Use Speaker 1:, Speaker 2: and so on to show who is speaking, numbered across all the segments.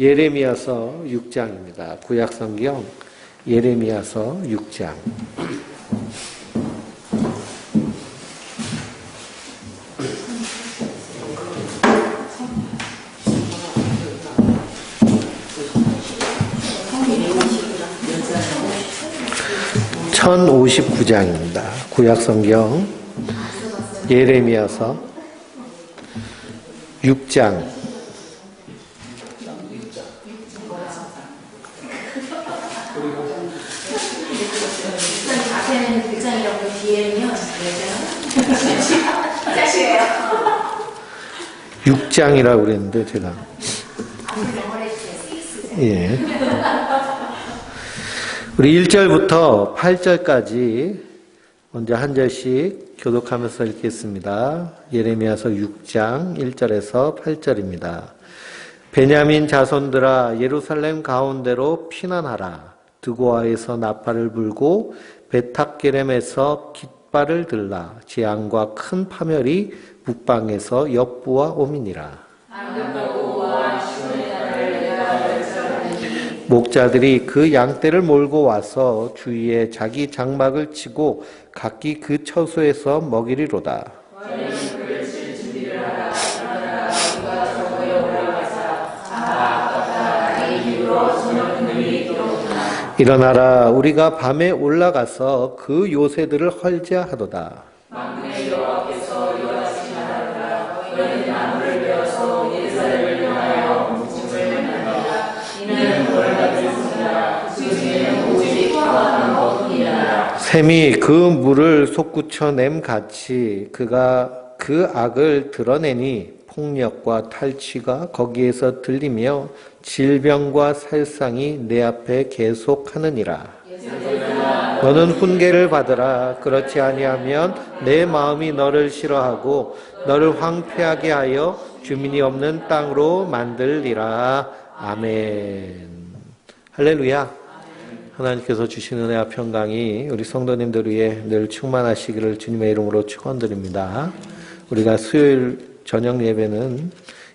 Speaker 1: 예레미야서 6장입니다. 구약성경 예레미야서 6장. (1059장입니다) 구약성경 예레미야서 6장.
Speaker 2: 앞에는 9장이라고 뒤에는요
Speaker 1: 6장이라고 그랬는데 제가 예. 우리 1절부터 8절까지 먼저 한 절씩 교독하면서 읽겠습니다. 예레미야서 6장 1절에서 8절입니다. 베냐민 자손들아, 예루살렘 가운데로 피난하라. 드고아에서 나팔을 불고 베탁게렘에서 깃발을 들라. 재앙과 큰 파멸이 북방에서 여부와 오미니라. 목자들이 그 양떼를 몰고 와서 주위에 자기 장막을 치고 각기 그 처소에서 먹이리로다. 일어나라, 우리가 밤에 올라가서 그 요새들을 헐제하도다. 샘이 그 물을 솟구쳐 냄같이 그가 그 악을 드러내니 폭력과 탈취가 거기에서 들리며 질병과 살상이 내 앞에 계속하느니라. 너는 훈계를 받으라. 그렇지 아니하면 내 마음이 너를 싫어하고 너를 황폐하게 하여 주민이 없는 땅으로 만들리라. 아멘. 할렐루야. 하나님께서 주시는 은혜와 평강이 우리 성도님들 위해 늘 충만하시기를 주님의 이름으로 축원드립니다. 우리가 수요일 저녁 예배는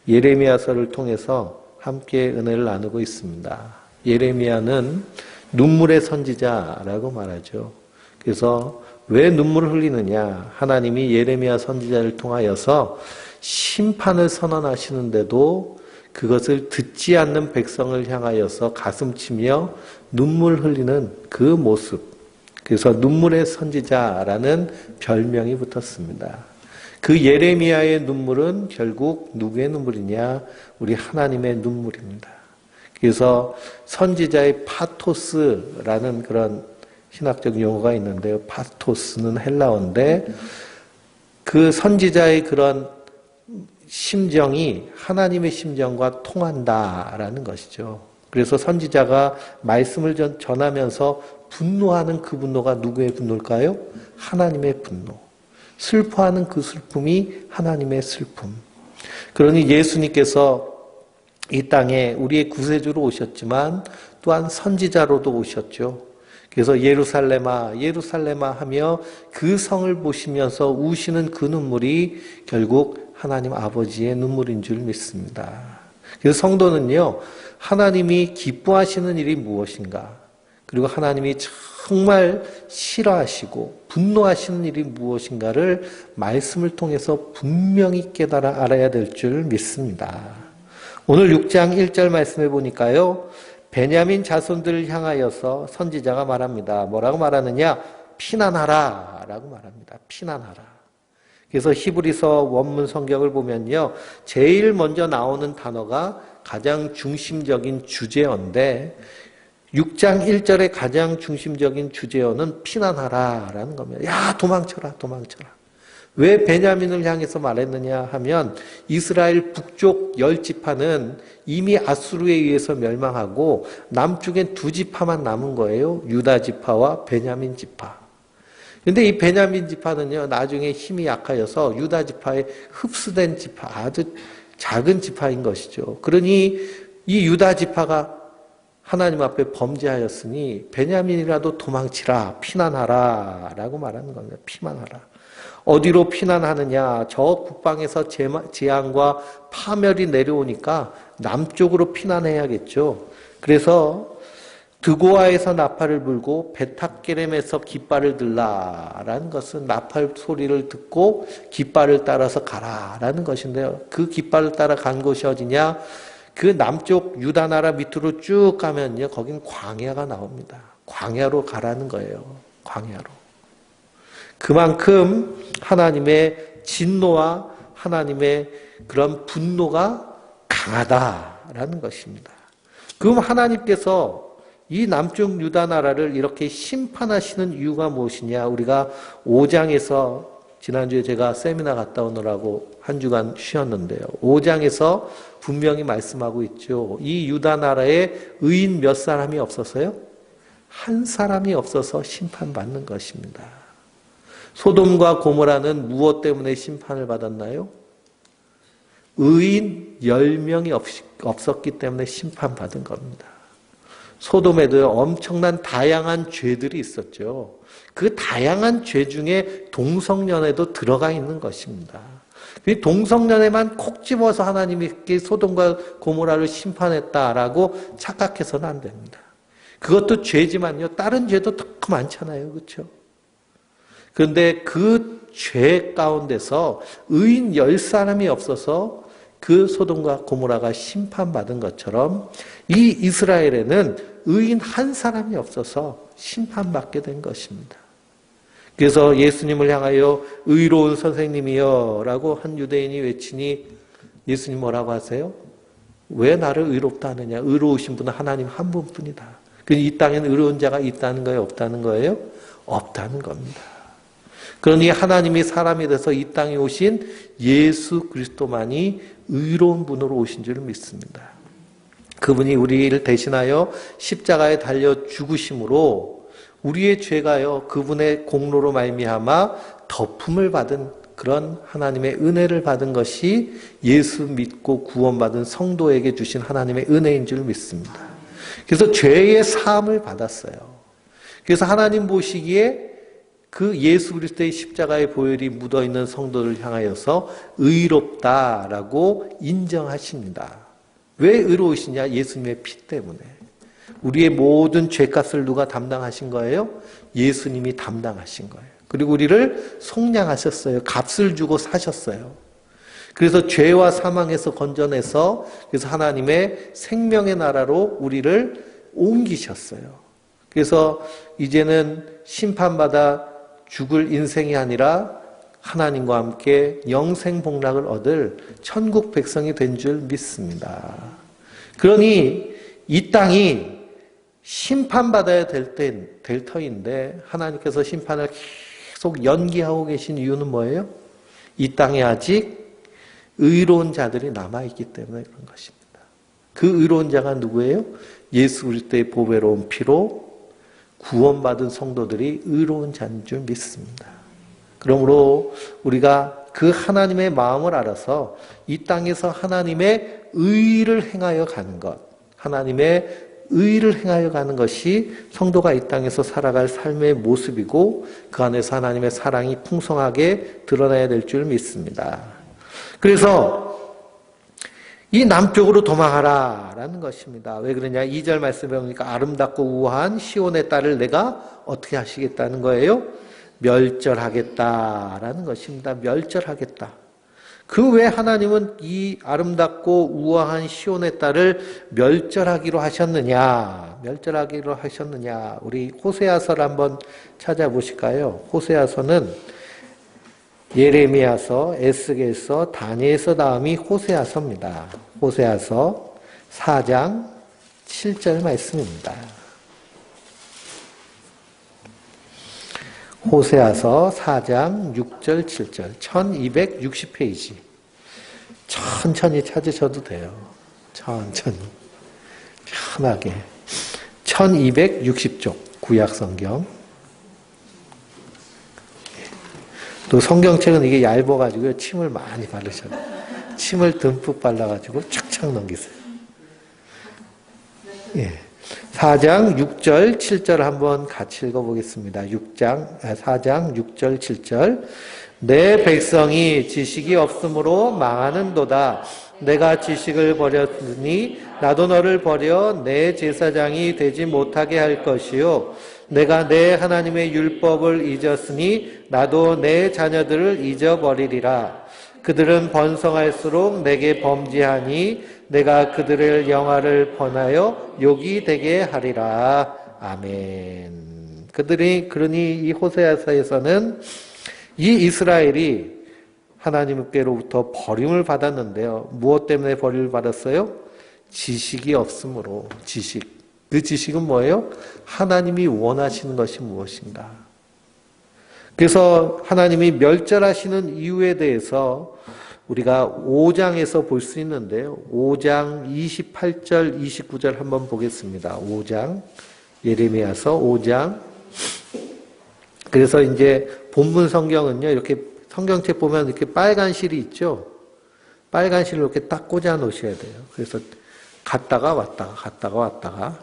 Speaker 1: 예레미야서를 통해서 함께 은혜를 나누고 있습니다. 예레미야는 눈물의 선지자라고 말하죠. 그래서 왜 눈물을 흘리느냐? 하나님이 예레미야 선지자를 통하여서 심판을 선언하시는데도 그것을 듣지 않는 백성을 향하여서 가슴치며 눈물 흘리는 그 모습. 그래서 눈물의 선지자라는 별명이 붙었습니다. 그 예레미야의 눈물은 결국 누구의 눈물이냐? 우리 하나님의 눈물입니다. 그래서 선지자의 파토스라는 그런 신학적 용어가 있는데요. 파토스는 헬라어인데 그 선지자의 그런 심정이 하나님의 심정과 통한다라는 것이죠. 그래서 선지자가 말씀을 전하면서 분노하는 그 분노가 누구의 분노일까요? 하나님의 분노. 슬퍼하는 그 슬픔이 하나님의 슬픔. 그러니 예수님께서 이 땅에 우리의 구세주로 오셨지만 또한 선지자로도 오셨죠. 그래서 예루살렘아 예루살렘아 하며 그 성을 보시면서 우시는 그 눈물이 결국 하나님 아버지의 눈물인 줄 믿습니다. 그래서 성도는요, 하나님이 기뻐하시는 일이 무엇인가, 그리고 하나님이 정말 싫어하시고 분노하시는 일이 무엇인가를 말씀을 통해서 분명히 깨달아 알아야 될 줄 믿습니다. 오늘 6장 1절 말씀해 보니까요, 베냐민 자손들을 향하여서 선지자가 말합니다. 뭐라고 말하느냐? 피난하라 라고 말합니다. 피난하라. 그래서 히브리서 원문 성경을 보면요, 제일 먼저 나오는 단어가 가장 중심적인 주제어인데 6장 1절의 가장 중심적인 주제어는 피난하라라는 겁니다. 야, 도망쳐라, 도망쳐라. 왜 베냐민을 향해서 말했느냐 하면 이스라엘 북쪽 10지파는 이미 아수르에 의해서 멸망하고 남쪽엔 2지파만 남은 거예요. 유다 지파와 베냐민 지파. 근데 이 베냐민 지파는요, 나중에 힘이 약하여서 유다 지파에 흡수된 지파, 아주 작은 지파인 것이죠. 그러니 이 유다 지파가 하나님 앞에 범죄하였으니 베냐민이라도 도망치라, 피난하라 라고 말하는 겁니다. 피난하라. 어디로 피난하느냐? 저 북방에서 재앙과 파멸이 내려오니까 남쪽으로 피난해야겠죠. 그래서 드고아에서 나팔을 불고 베탁게렘에서 깃발을 들라라는 것은 나팔 소리를 듣고 깃발을 따라서 가라라는 것인데요. 그 깃발을 따라 간 곳이 어디냐? 그 남쪽 유다 나라 밑으로 쭉 가면요, 거긴 광야가 나옵니다. 광야로 가라는 거예요. 광야로. 그만큼 하나님의 진노와 하나님의 그런 분노가 강하다라는 것입니다. 그럼 하나님께서 이 남쪽 유다 나라를 이렇게 심판하시는 이유가 무엇이냐? 우리가 5장에서 지난주에 제가 세미나 갔다 오느라고 한 주간 쉬었는데요. 5장에서 분명히 말씀하고 있죠. 이 유다 나라에 의인 몇 사람이 없어서요? 한 사람이 없어서 심판받는 것입니다. 소돔과 고모라는 무엇 때문에 심판을 받았나요? 의인 10명이 없었기 때문에 심판받은 겁니다. 소돔에도 엄청난 다양한 죄들이 있었죠. 그 다양한 죄 중에 동성연애도 들어가 있는 것입니다. 그 동성연애만 콕 집어서 하나님이 소돔과 고모라를 심판했다라고 착각해서는 안 됩니다. 그것도 죄지만요, 다른 죄도 더 많잖아요. 그렇죠? 그런데 그 죄 가운데서 의인 10사람이 없어서 그 소돔과 고모라가 심판받은 것처럼 이 이스라엘에는 의인 한 사람이 없어서 심판받게 된 것입니다. 그래서 예수님을 향하여 의로운 선생님이여 라고 한 유대인이 외치니 예수님 뭐라고 하세요? 왜 나를 의롭다 하느냐? 의로우신 분은 하나님 한 분뿐이다. 이 땅에는 의로운 자가 있다는 거예요? 없다는 거예요? 없다는 겁니다. 그러니 하나님이 사람이 돼서 이 땅에 오신 예수 그리스도만이 의로운 분으로 오신 줄 믿습니다. 그분이 우리를 대신하여 십자가에 달려 죽으심으로 우리의 죄가요, 그분의 공로로 말미암아 덮음을 받은 그런 하나님의 은혜를 받은 것이 예수 믿고 구원받은 성도에게 주신 하나님의 은혜인 줄 믿습니다. 그래서 죄의 사함을 받았어요. 그래서 하나님 보시기에 그 예수 그리스도의 십자가의 보혈이 묻어있는 성도를 향하여서 의롭다라고 인정하십니다. 왜 의로우시냐? 예수님의 피 때문에. 우리의 모든 죄값을 누가 담당하신 거예요? 예수님이 담당하신 거예요. 그리고 우리를 속량하셨어요. 값을 주고 사셨어요. 그래서 죄와 사망에서 건져내서 그래서 하나님의 생명의 나라로 우리를 옮기셨어요. 그래서 이제는 심판받아 죽을 인생이 아니라 하나님과 함께 영생복락을 얻을 천국 백성이 된 줄 믿습니다. 그러니 이 땅이 심판받아야 될 터인데 하나님께서 심판을 계속 연기하고 계신 이유는 뭐예요? 이 땅에 아직 의로운 자들이 남아있기 때문에 그런 것입니다. 그 의로운 자가 누구예요? 예수 그리스도의 보배로운 피로 구원받은 성도들이 의로운 자인 줄 믿습니다. 그러므로 우리가 그 하나님의 마음을 알아서 이 땅에서 하나님의 의를 행하여 가는 것, 하나님의 의를 행하여 가는 것이 성도가 이 땅에서 살아갈 삶의 모습이고 그 안에서 하나님의 사랑이 풍성하게 드러나야 될 줄 믿습니다. 그래서 이 남쪽으로 도망하라 라는 것입니다. 왜 그러냐? 2절 말씀에 보니까 아름답고 우아한 시온의 딸을 내가 어떻게 하시겠다는 거예요? 멸절하겠다라는 것입니다. 멸절하겠다. 그 왜 하나님은 이 아름답고 우아한 시온의 딸을 멸절하기로 하셨느냐? 멸절하기로 하셨느냐? 우리 호세아서를 한번 찾아보실까요? 호세아서는 예레미야서, 에스겔서, 다니엘서 다음이 호세아서입니다. 호세아서 4장 7절 말씀입니다. 호세아서 4장 6절 7절 1260페이지 천천히 찾으셔도 돼요. 천천히 편하게 1260쪽 구약성경. 또 성경책은 이게 얇아가지고 침을 많이 바르셔야 돼요. 침을 듬뿍 발라가지고 착착 넘기세요. 예. 4장 6절 7절 한번 같이 읽어보겠습니다. 4장 6절 7절 내 백성이 지식이 없으므로 망하는도다. 내가 지식을 버렸으니 나도 너를 버려 내 제사장이 되지 못하게 할 것이요 내가 내 하나님의 율법을 잊었으니 나도 내 자녀들을 잊어버리리라. 그들은 번성할수록 내게 범죄하니 내가 그들의 영화를 번하여 욕이 되게 하리라. 아멘. 그러니 이 호세아서에서는 이 이스라엘이 하나님께로부터 버림을 받았는데요. 무엇 때문에 버림을 받았어요? 지식이 없으므로. 지식. 그 지식은 뭐예요? 하나님이 원하시는 것이 무엇인가. 그래서 하나님이 멸절하시는 이유에 대해서 우리가 5장에서 볼 수 있는데요. 5장 28절, 29절 한번 보겠습니다. 5장, 예레미야서 5장. 그래서 이제 본문 성경은요, 이렇게 성경책 보면 이렇게 빨간 실이 있죠? 빨간 실을 이렇게 딱 꽂아 놓으셔야 돼요. 그래서 갔다가 왔다가.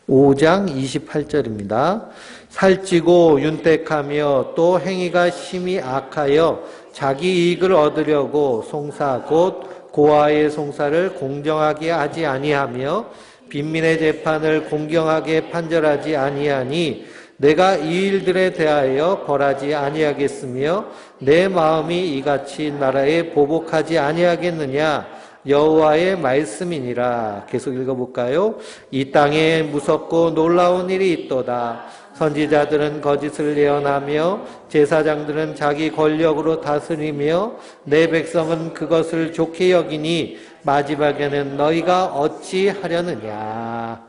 Speaker 1: 5장 28절입니다. 살찌고 윤택하며 또 행위가 심히 악하여 자기 이익을 얻으려고 송사 곧 고아의 송사를 공정하게 하지 아니하며 빈민의 재판을 공정하게 판결하지 아니하니 내가 이 일들에 대하여 벌하지 아니하겠으며 내 마음이 이같이 나라에 보복하지 아니하겠느냐. 여호와의 말씀이니라. 계속 읽어볼까요? 이 땅에 무섭고 놀라운 일이 있도다. 선지자들은 거짓을 예언하며 제사장들은 자기 권력으로 다스리며 내 백성은 그것을 좋게 여기니 마지막에는 너희가 어찌 하려느냐.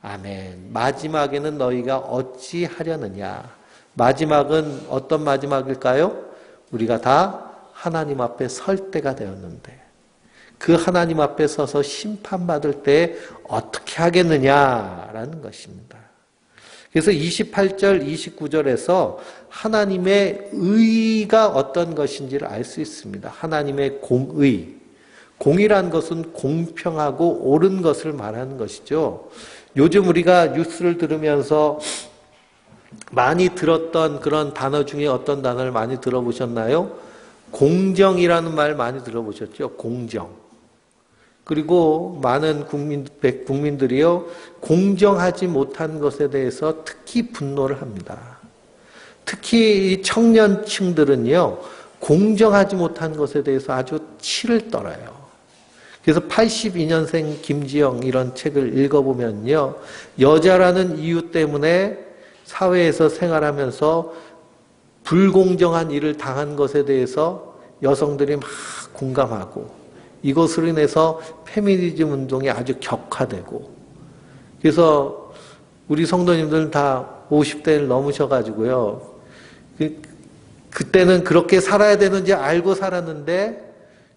Speaker 1: 아멘. 마지막에는 너희가 어찌 하려느냐. 마지막은 어떤 마지막일까요? 우리가 다 하나님 앞에 설 때가 되었는데 그 하나님 앞에 서서 심판받을 때 어떻게 하겠느냐라는 것입니다. 그래서 28절, 29절에서 하나님의 의가 어떤 것인지를 알 수 있습니다. 하나님의 공의. 공의란 것은 공평하고 옳은 것을 말하는 것이죠. 요즘 우리가 뉴스를 들으면서 많이 들었던 그런 단어 중에 어떤 단어를 많이 들어보셨나요? 공정이라는 말 많이 들어보셨죠? 공정. 그리고 많은 국민들이요, 공정하지 못한 것에 대해서 특히 분노를 합니다. 특히 이 청년층들은요, 공정하지 못한 것에 대해서 아주 치를 떨어요. 그래서 82년생 김지영 이런 책을 읽어보면요, 여자라는 이유 때문에 사회에서 생활하면서 불공정한 일을 당한 것에 대해서 여성들이 막 공감하고 이것으로 인해서 페미니즘 운동이 아주 격화되고 그래서 우리 성도님들은 다 50대를 넘으셔가지고요. 그때는 그렇게 살아야 되는지 알고 살았는데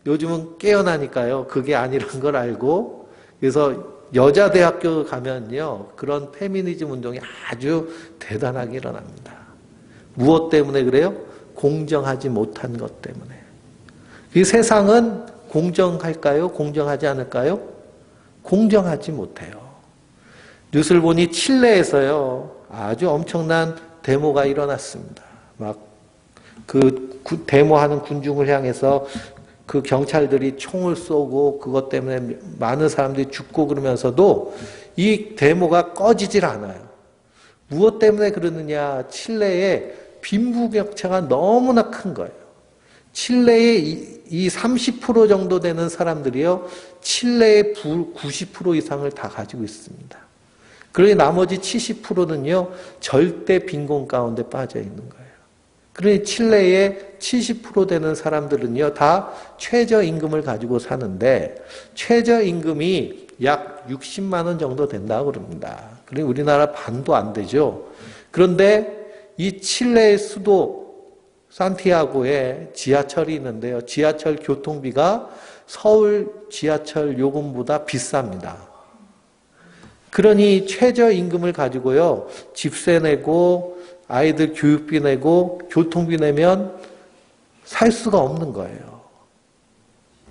Speaker 1: 요즘은 깨어나니까요. 그게 아니란 걸 알고 그래서 여자 대학교 가면요. 그런 페미니즘 운동이 아주 대단하게 일어납니다. 무엇 때문에 그래요? 공정하지 못한 것 때문에. 이 세상은 공정할까요? 공정하지 않을까요? 공정하지 못해요. 뉴스를 보니 칠레에서요. 아주 엄청난 데모가 일어났습니다. 막 그 데모하는 군중을 향해서 그 경찰들이 총을 쏘고 그것 때문에 많은 사람들이 죽고 그러면서도 이 데모가 꺼지질 않아요. 무엇 때문에 그러느냐? 칠레의 빈부격차가 너무나 큰 거예요. 칠레의 이 30% 정도 되는 사람들이요, 칠레의 90% 이상을 다 가지고 있습니다. 그러니 나머지 70%는요, 절대 빈곤 가운데 빠져 있는 거예요. 그러니 칠레의 70% 되는 사람들은요, 다 최저임금을 가지고 사는데, 최저임금이 약 60만 원 정도 된다고 그럽니다. 그러니 우리나라 반도 안 되죠. 그런데 이 칠레의 수도 산티아고에 지하철이 있는데요. 지하철 교통비가 서울 지하철 요금보다 비쌉니다. 그러니 최저임금을 가지고요. 집세 내고 아이들 교육비 내고 교통비 내면 살 수가 없는 거예요.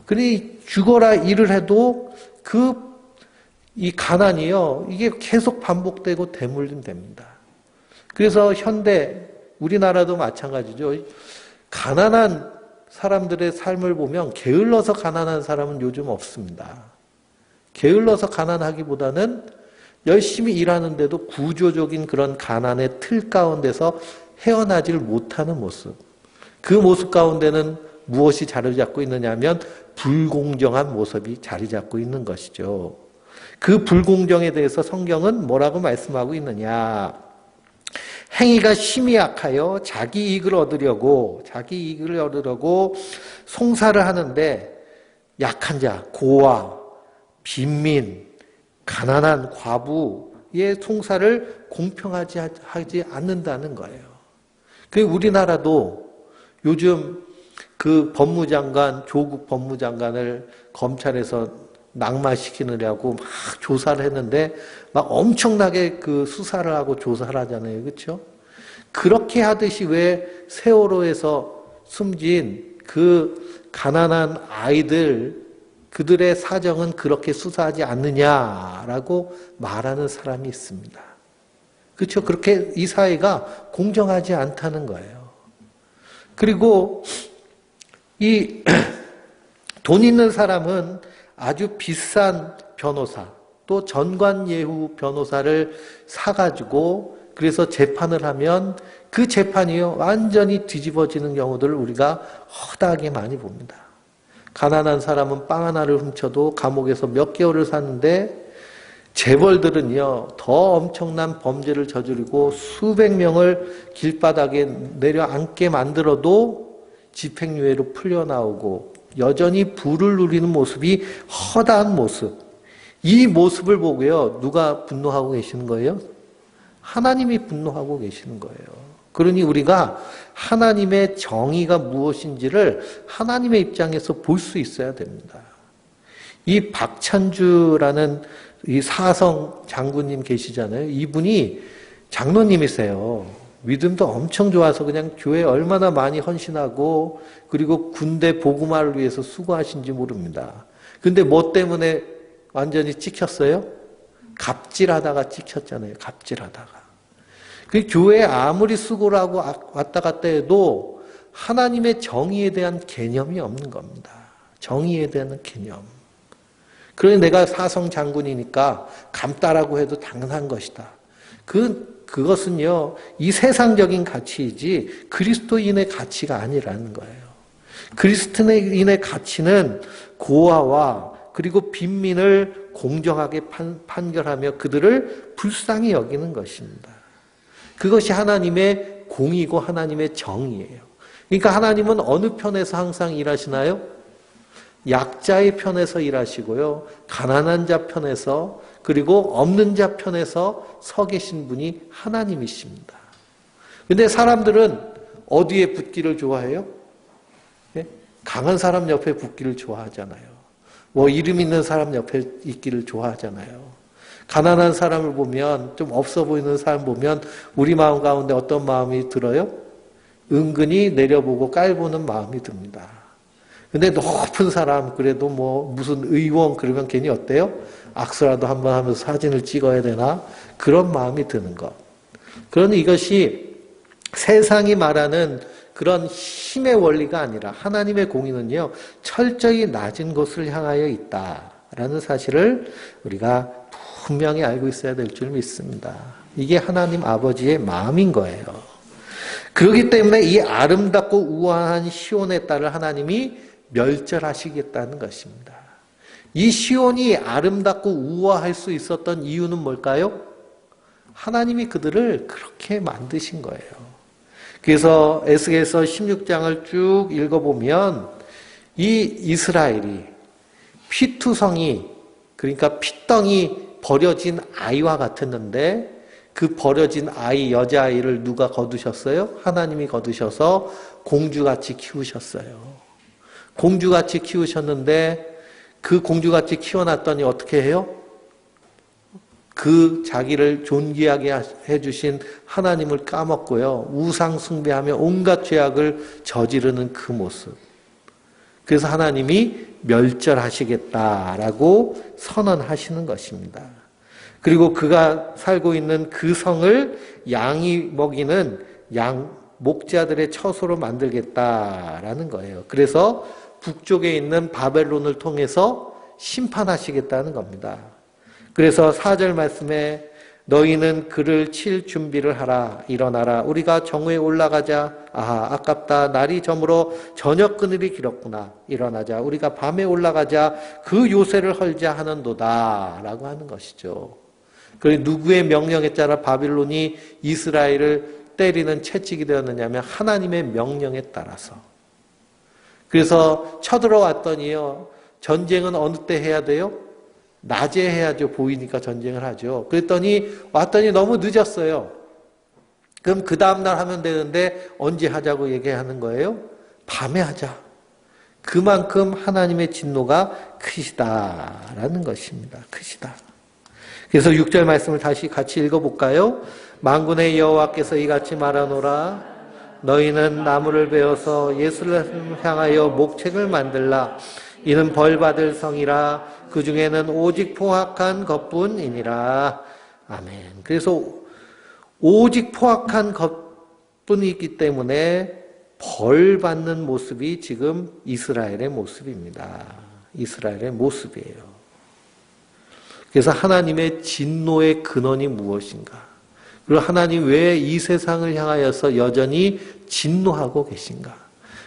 Speaker 1: 그러니 죽어라 일을 해도 이 가난이요. 이게 계속 반복되고 대물림됩니다. 그래서 현대 우리나라도 마찬가지죠. 가난한 사람들의 삶을 보면 게을러서 가난한 사람은 요즘 없습니다. 게을러서 가난하기보다는 열심히 일하는데도 구조적인 그런 가난의 틀 가운데서 헤어나질 못하는 모습. 그 모습 가운데는 무엇이 자리 잡고 있느냐 하면 불공정한 모습이 자리 잡고 있는 것이죠. 그 불공정에 대해서 성경은 뭐라고 말씀하고 있느냐. 행위가 심히 악하여 자기 이익을 얻으려고 송사를 하는데 약한 자, 고아, 빈민, 가난한 과부의 송사를 공평하지 하지 않는다는 거예요. 그 우리나라도 요즘 그 법무장관, 조국 법무장관을 검찰에서 낙마시키느냐고 막 조사를 했는데 막 엄청나게 그 수사를 하고 조사를 하잖아요. 그렇죠? 그렇게 하듯이 왜 세월호에서 숨진 그 가난한 아이들 그들의 사정은 그렇게 수사하지 않느냐라고 말하는 사람이 있습니다. 그렇죠? 그렇게 이 사회가 공정하지 않다는 거예요. 그리고 이 돈 있는 사람은 아주 비싼 변호사, 또 전관예우 변호사를 사가지고 그래서 재판을 하면 그 재판이요 완전히 뒤집어지는 경우들을 우리가 허다하게 많이 봅니다. 가난한 사람은 빵 하나를 훔쳐도 감옥에서 몇 개월을 사는데 재벌들은요 더 엄청난 범죄를 저지르고 수백 명을 길바닥에 내려앉게 만들어도 집행유예로 풀려나오고 여전히 부를 누리는 모습이 허다한 모습. 이 모습을 보고요 누가 분노하고 계시는 거예요? 하나님이 분노하고 계시는 거예요. 그러니 우리가 하나님의 정의가 무엇인지를 하나님의 입장에서 볼 수 있어야 됩니다. 이 박찬주라는 이 사성 장군님 계시잖아요. 이분이 장로님이세요. 믿음도 엄청 좋아서 그냥 교회에 얼마나 많이 헌신하고 그리고 군대 복음화를 위해서 수고하신지 모릅니다. 근데 뭐 때문에 완전히 찍혔어요? 갑질하다가 찍혔잖아요. 갑질하다가. 그 교회에 아무리 수고를 하고 왔다 갔다 해도 하나님의 정의에 대한 개념이 없는 겁니다. 정의에 대한 개념. 그러니 내가 사성 장군이니까 감따라고 해도 당연한 것이다. 그것은요, 이 세상적인 가치이지 그리스도인의 가치가 아니라는 거예요. 그리스도인의 가치는 고아와 그리고 빈민을 공정하게 판결하며 그들을 불쌍히 여기는 것입니다. 그것이 하나님의 공의고 하나님의 정의예요. 그러니까 하나님은 어느 편에서 항상 일하시나요? 약자의 편에서 일하시고요. 가난한 자 편에서 그리고 없는 자 편에서 서 계신 분이 하나님이십니다. 근데 사람들은 어디에 붙기를 좋아해요? 예? 강한 사람 옆에 붙기를 좋아하잖아요. 뭐 이름 있는 사람 옆에 있기를 좋아하잖아요. 가난한 사람을 보면 좀 없어 보이는 사람 보면 우리 마음 가운데 어떤 마음이 들어요? 은근히 내려보고 깔보는 마음이 듭니다. 근데 높은 사람 그래도 뭐 무슨 의원 그러면 괜히 어때요? 악수라도 한번 하면서 사진을 찍어야 되나? 그런 마음이 드는 것. 그러니 이것이 세상이 말하는 그런 힘의 원리가 아니라 하나님의 공의는요. 철저히 낮은 곳을 향하여 있다라는 사실을 우리가 분명히 알고 있어야 될 줄 믿습니다. 이게 하나님 아버지의 마음인 거예요. 그렇기 때문에 이 아름답고 우아한 시온의 딸을 하나님이 멸절하시겠다는 것입니다. 이 시온이 아름답고 우아할 수 있었던 이유는 뭘까요? 하나님이 그들을 그렇게 만드신 거예요. 그래서 에스겔서 16장을 쭉 읽어보면 이 이스라엘이 피투성이 그러니까 피덩이 버려진 아이와 같았는데 그 버려진 아이 여자아이를 누가 거두셨어요? 하나님이 거두셔서 공주같이 키우셨어요. 공주같이 키우셨는데 그 공주같이 키워놨더니 어떻게 해요? 그 자기를 존귀하게 해주신 하나님을 까먹고요. 우상 숭배하며 온갖 죄악을 저지르는 그 모습. 그래서 하나님이 멸절하시겠다라고 선언하시는 것입니다. 그리고 그가 살고 있는 그 성을 양이 먹이는 목자들의 처소로 만들겠다라는 거예요. 그래서 북쪽에 있는 바벨론을 통해서 심판하시겠다는 겁니다. 그래서 4절 말씀에 너희는 그를 칠 준비를 하라. 일어나라. 우리가 정오에 올라가자. 아하, 아깝다. 날이 저물어 저녁 그늘이 길었구나. 일어나자. 우리가 밤에 올라가자. 그 요새를 헐자 하는도다. 라고 하는 것이죠. 그리고 누구의 명령에 따라 바빌론이 이스라엘을 때리는 채찍이 되었느냐면 하나님의 명령에 따라서. 그래서 쳐들어왔더니요. 전쟁은 어느 때 해야 돼요? 낮에 해야죠. 보이니까 전쟁을 하죠. 그랬더니 왔더니 너무 늦었어요. 그럼 그 다음날 하면 되는데 언제 하자고 얘기하는 거예요? 밤에 하자. 그만큼 하나님의 진노가 크시다라는 것입니다. 크시다. 그래서 6절 말씀을 다시 같이 읽어볼까요? 만군의 여호와께서 이같이 말하노라. 너희는 나무를 베어서 예루살렘을 향하여 목책을 만들라. 이는 벌받을 성이라. 그 중에는 오직 포악한 것뿐이니라. 아멘. 그래서 오직 포악한 것뿐이기 때문에 벌 받는 모습이 지금 이스라엘의 모습입니다. 이스라엘의 모습이에요. 그래서 하나님의 진노의 근원이 무엇인가? 그리고 하나님 왜 이 세상을 향하여서 여전히 진노하고 계신가?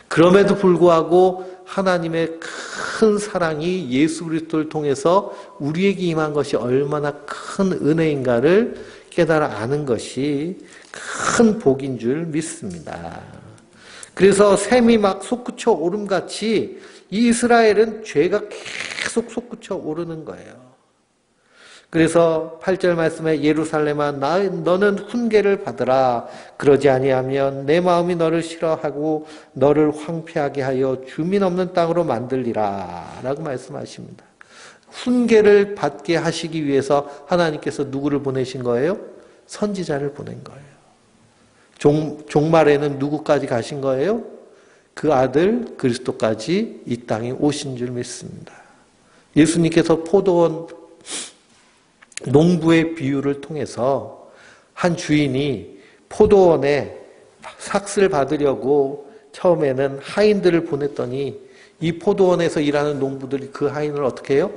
Speaker 1: 그럼에도 불구하고 하나님의 큰 사랑이 예수 그리스도를 통해서 우리에게 임한 것이 얼마나 큰 은혜인가를 깨달아 아는 것이 큰 복인 줄 믿습니다. 그래서 샘이 막 솟구쳐 오름같이 이스라엘은 죄가 계속 솟구쳐 오르는 거예요. 그래서 8절 말씀에 예루살렘아 너는 훈계를 받으라. 그러지 아니하면 내 마음이 너를 싫어하고 너를 황폐하게 하여 주민 없는 땅으로 만들리라 라고 말씀하십니다. 훈계를 받게 하시기 위해서 하나님께서 누구를 보내신 거예요? 선지자를 보낸 거예요. 종말에는 누구까지 가신 거예요? 그 아들 그리스도까지 이 땅에 오신 줄 믿습니다. 예수님께서 포도원 농부의 비유를 통해서 한 주인이 포도원에 삭슬 받으려고 처음에는 하인들을 보냈더니 이 포도원에서 일하는 농부들이 그 하인을 어떻게 해요?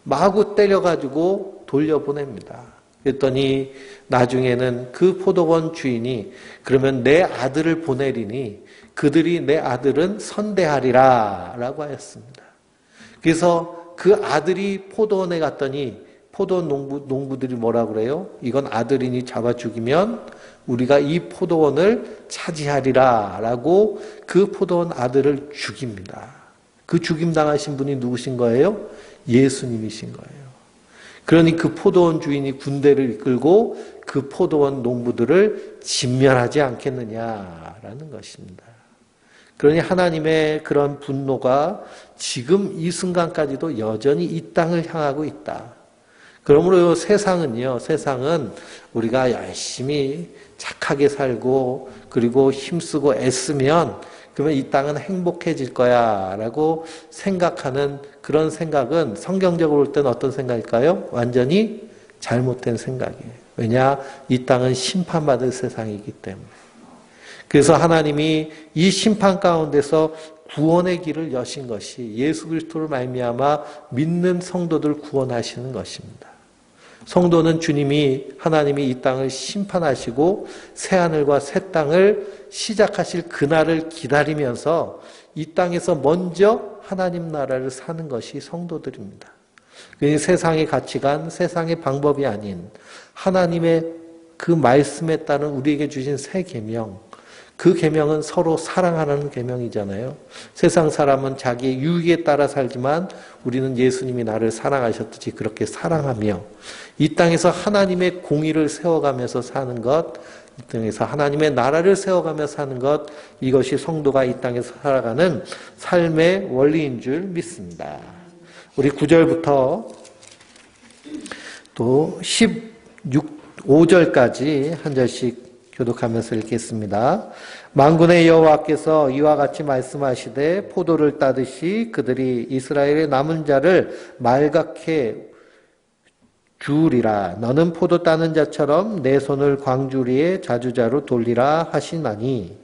Speaker 1: 마구 때려가지고 돌려보냅니다. 그랬더니 나중에는 그 포도원 주인이 그러면 내 아들을 보내리니 그들이 내 아들은 선대하리라 라고 하였습니다. 그래서 그 아들이 포도원에 갔더니 포도원 농부들이 뭐라 그래요? 이건 아들이니 잡아 죽이면 우리가 이 포도원을 차지하리라 라고 그 포도원 아들을 죽입니다. 그 죽임당하신 분이 누구신 거예요? 예수님이신 거예요. 그러니 그 포도원 주인이 군대를 이끌고 그 포도원 농부들을 진멸하지 않겠느냐라는 것입니다. 그러니 하나님의 그런 분노가 지금 이 순간까지도 여전히 이 땅을 향하고 있다. 그러므로 세상은 우리가 열심히 착하게 살고 그리고 힘쓰고 애쓰면 그러면 이 땅은 행복해질 거야 라고 생각하는 그런 생각은 성경적으로 볼 때는 어떤 생각일까요? 완전히 잘못된 생각이에요. 왜냐? 이 땅은 심판받을 세상이기 때문에. 그래서 하나님이 이 심판 가운데서 구원의 길을 여신 것이 예수 그리스도를 말미암아 믿는 성도들 구원하시는 것입니다. 성도는 하나님이 이 땅을 심판하시고 새하늘과 새 땅을 시작하실 그날을 기다리면서 이 땅에서 먼저 하나님 나라를 사는 것이 성도들입니다. 세상의 가치관, 세상의 방법이 아닌 하나님의 그 말씀에 따른 우리에게 주신 새 계명, 그 계명은 서로 사랑하라는 계명이잖아요. 세상 사람은 자기의 유익에 따라 살지만 우리는 예수님이 나를 사랑하셨듯이 그렇게 사랑하며 이 땅에서 하나님의 공의를 세워가면서 사는 것, 이 땅에서 하나님의 나라를 세워가며 사는 것, 이것이 성도가 이 땅에서 살아가는 삶의 원리인 줄 믿습니다. 우리 9절부터 또 5절까지 한 절씩 교독하면서 읽겠습니다. 만군의 여호와께서 이와 같이 말씀하시되 포도를 따듯이 그들이 이스라엘의 남은 자를 말갛게 주우리라. 너는 포도 따는 자처럼 내 손을 광주리에 자주자로 돌리라 하시나니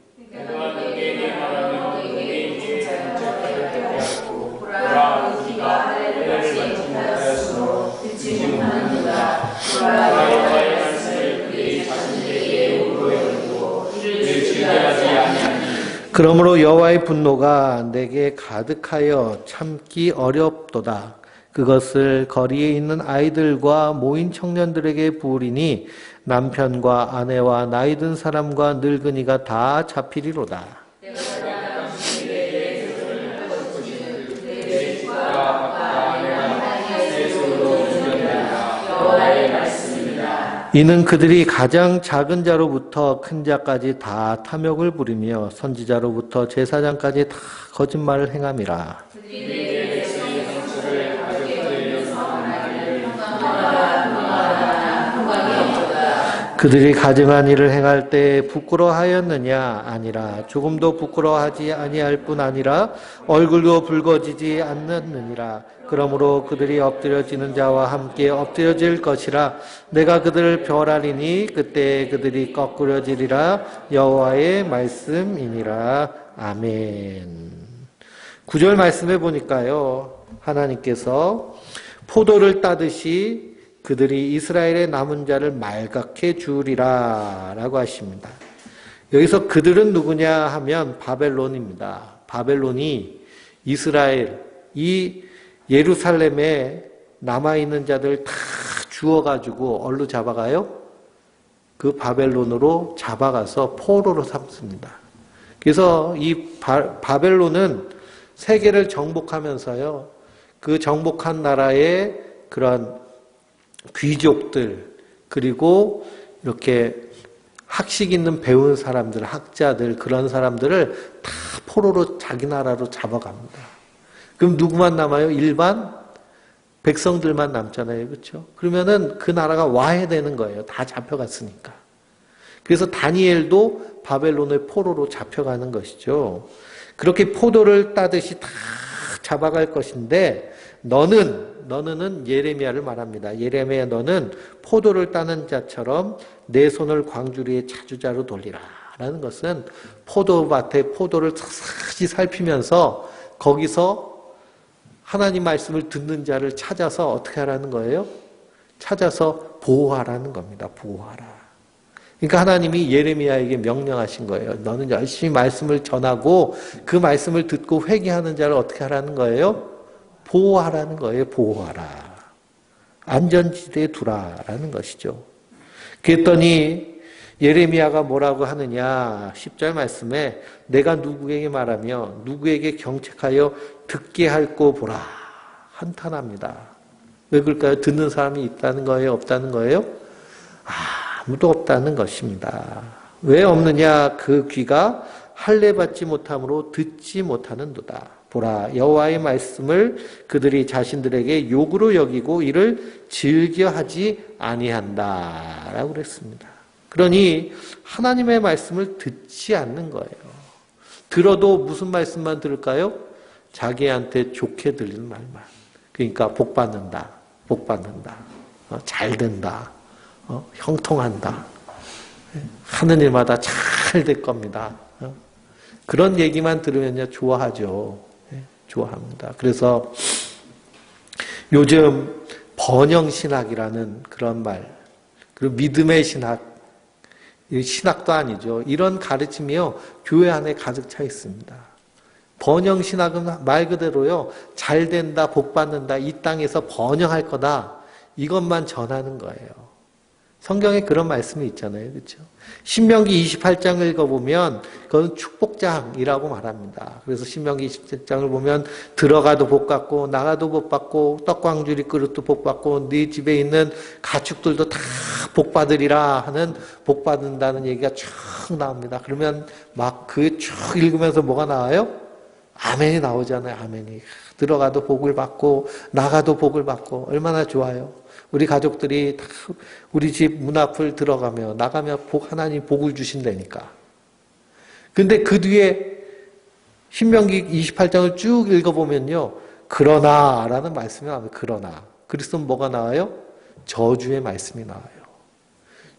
Speaker 1: 그러므로 여호와의 분노가 내게 가득하여 참기 어렵도다. 그것을 거리에 있는 아이들과 모인 청년들에게 부으리니 남편과 아내와 나이 든 사람과 늙은이가 다 잡히리로다. 이는 그들이 가장 작은 자로부터 큰 자까지 다 탐욕을 부리며 선지자로부터 제사장까지 다 거짓말을 행함이라. 그들이 가증한 일을 행할 때 부끄러워하였느냐? 아니라 조금도 부끄러워하지 아니할 뿐 아니라 얼굴도 붉어지지 않느니라. 그러므로 그들이 엎드려지는 자와 함께 엎드려질 것이라. 내가 그들을 멸하리니 그때 그들이 거꾸러지리라. 여호와의 말씀이니라. 아멘. 9절 말씀해 보니까요, 하나님께서 포도를 따듯이 그들이 이스라엘의 남은 자를 말갛게 주리라 라고 하십니다. 여기서 그들은 누구냐 하면 바벨론입니다. 바벨론이 이스라엘, 이 예루살렘에 남아있는 자들 다 주워가지고 얼로 잡아가요? 그 바벨론으로 잡아가서 포로로 삼습니다. 그래서 이 바벨론은 세계를 정복하면서요, 그 정복한 나라의 그런 귀족들, 그리고 이렇게 학식 있는 배운 사람들, 학자들, 그런 사람들을 다 포로로 자기 나라로 잡아갑니다. 그럼 누구만 남아요? 일반 백성들만 남잖아요. 그렇죠? 그러면은 그 나라가 와해되는 거예요. 다 잡혀갔으니까. 그래서 다니엘도 바벨론의 포로로 잡혀가는 것이죠. 그렇게 포도를 따듯이 다 잡아갈 것인데 너는 예레미야를 말합니다. 예레미야 너는 포도를 따는 자처럼 내 손을 광주리의 차주자로 돌리라 라는 것은 포도밭에 포도를 차사히 살피면서 거기서 하나님 말씀을 듣는 자를 찾아서 어떻게 하라는 거예요? 찾아서 보호하라는 겁니다. 보호하라. 그러니까 하나님이 예레미야에게 명령하신 거예요. 너는 열심히 말씀을 전하고 그 말씀을 듣고 회개하는 자를 어떻게 하라는 거예요? 보호하라는 거예요. 보호하라. 안전지대에 두라라는 것이죠. 그랬더니 예레미야가 뭐라고 하느냐. 10절 말씀에 내가 누구에게 말하며 누구에게 경책하여 듣게 할꼬 보라. 한탄합니다. 왜 그럴까요? 듣는 사람이 있다는 거예요? 없다는 거예요? 아무도 없다는 것입니다. 왜 없느냐? 그 귀가 할례받지 못함으로 듣지 못하는도다. 보라, 여호와의 말씀을 그들이 자신들에게 욕으로 여기고 이를 즐겨하지 아니한다 라고 그랬습니다. 그러니 하나님의 말씀을 듣지 않는 거예요. 들어도 무슨 말씀만 들을까요? 자기한테 좋게 들리는 말만. 그러니까 복 받는다, 잘 된다, 형통한다, 하는 일마다 잘 될 겁니다. 그런 얘기만 들으면요 좋아하죠. 좋아합니다. 그래서 요즘 번영신학이라는 그런 말, 그리고 믿음의 신학, 신학도 아니죠. 이런 가르침이요 교회 안에 가득 차 있습니다. 번영신학은 말 그대로요 잘 된다, 복 받는다, 이 땅에서 번영할 거다, 이것만 전하는 거예요. 성경에 그런 말씀이 있잖아요. 그렇죠? 신명기 28장을 읽어보면 그건 축복장이라고 말합니다. 그래서 신명기 27장을 보면 들어가도 복 받고 나가도 복 받고 떡광주리 그릇도 복 받고 네 집에 있는 가축들도 다 복 받으리라 하는 복 받는다는 얘기가 쭉 나옵니다. 그러면 막 그 쭉 읽으면서 뭐가 나와요? 아멘이 나오잖아요. 아멘이. 들어가도 복을 받고 나가도 복을 받고 얼마나 좋아요. 우리 가족들이 다 우리 집 문 앞을 들어가며 나가며 하나님 복을 주신다니까. 근데 그 뒤에 신명기 28장을 쭉 읽어보면요. 그러나라는 말씀이 나와요. 그러나. 그리스도는 뭐가 나와요? 저주의 말씀이 나와요.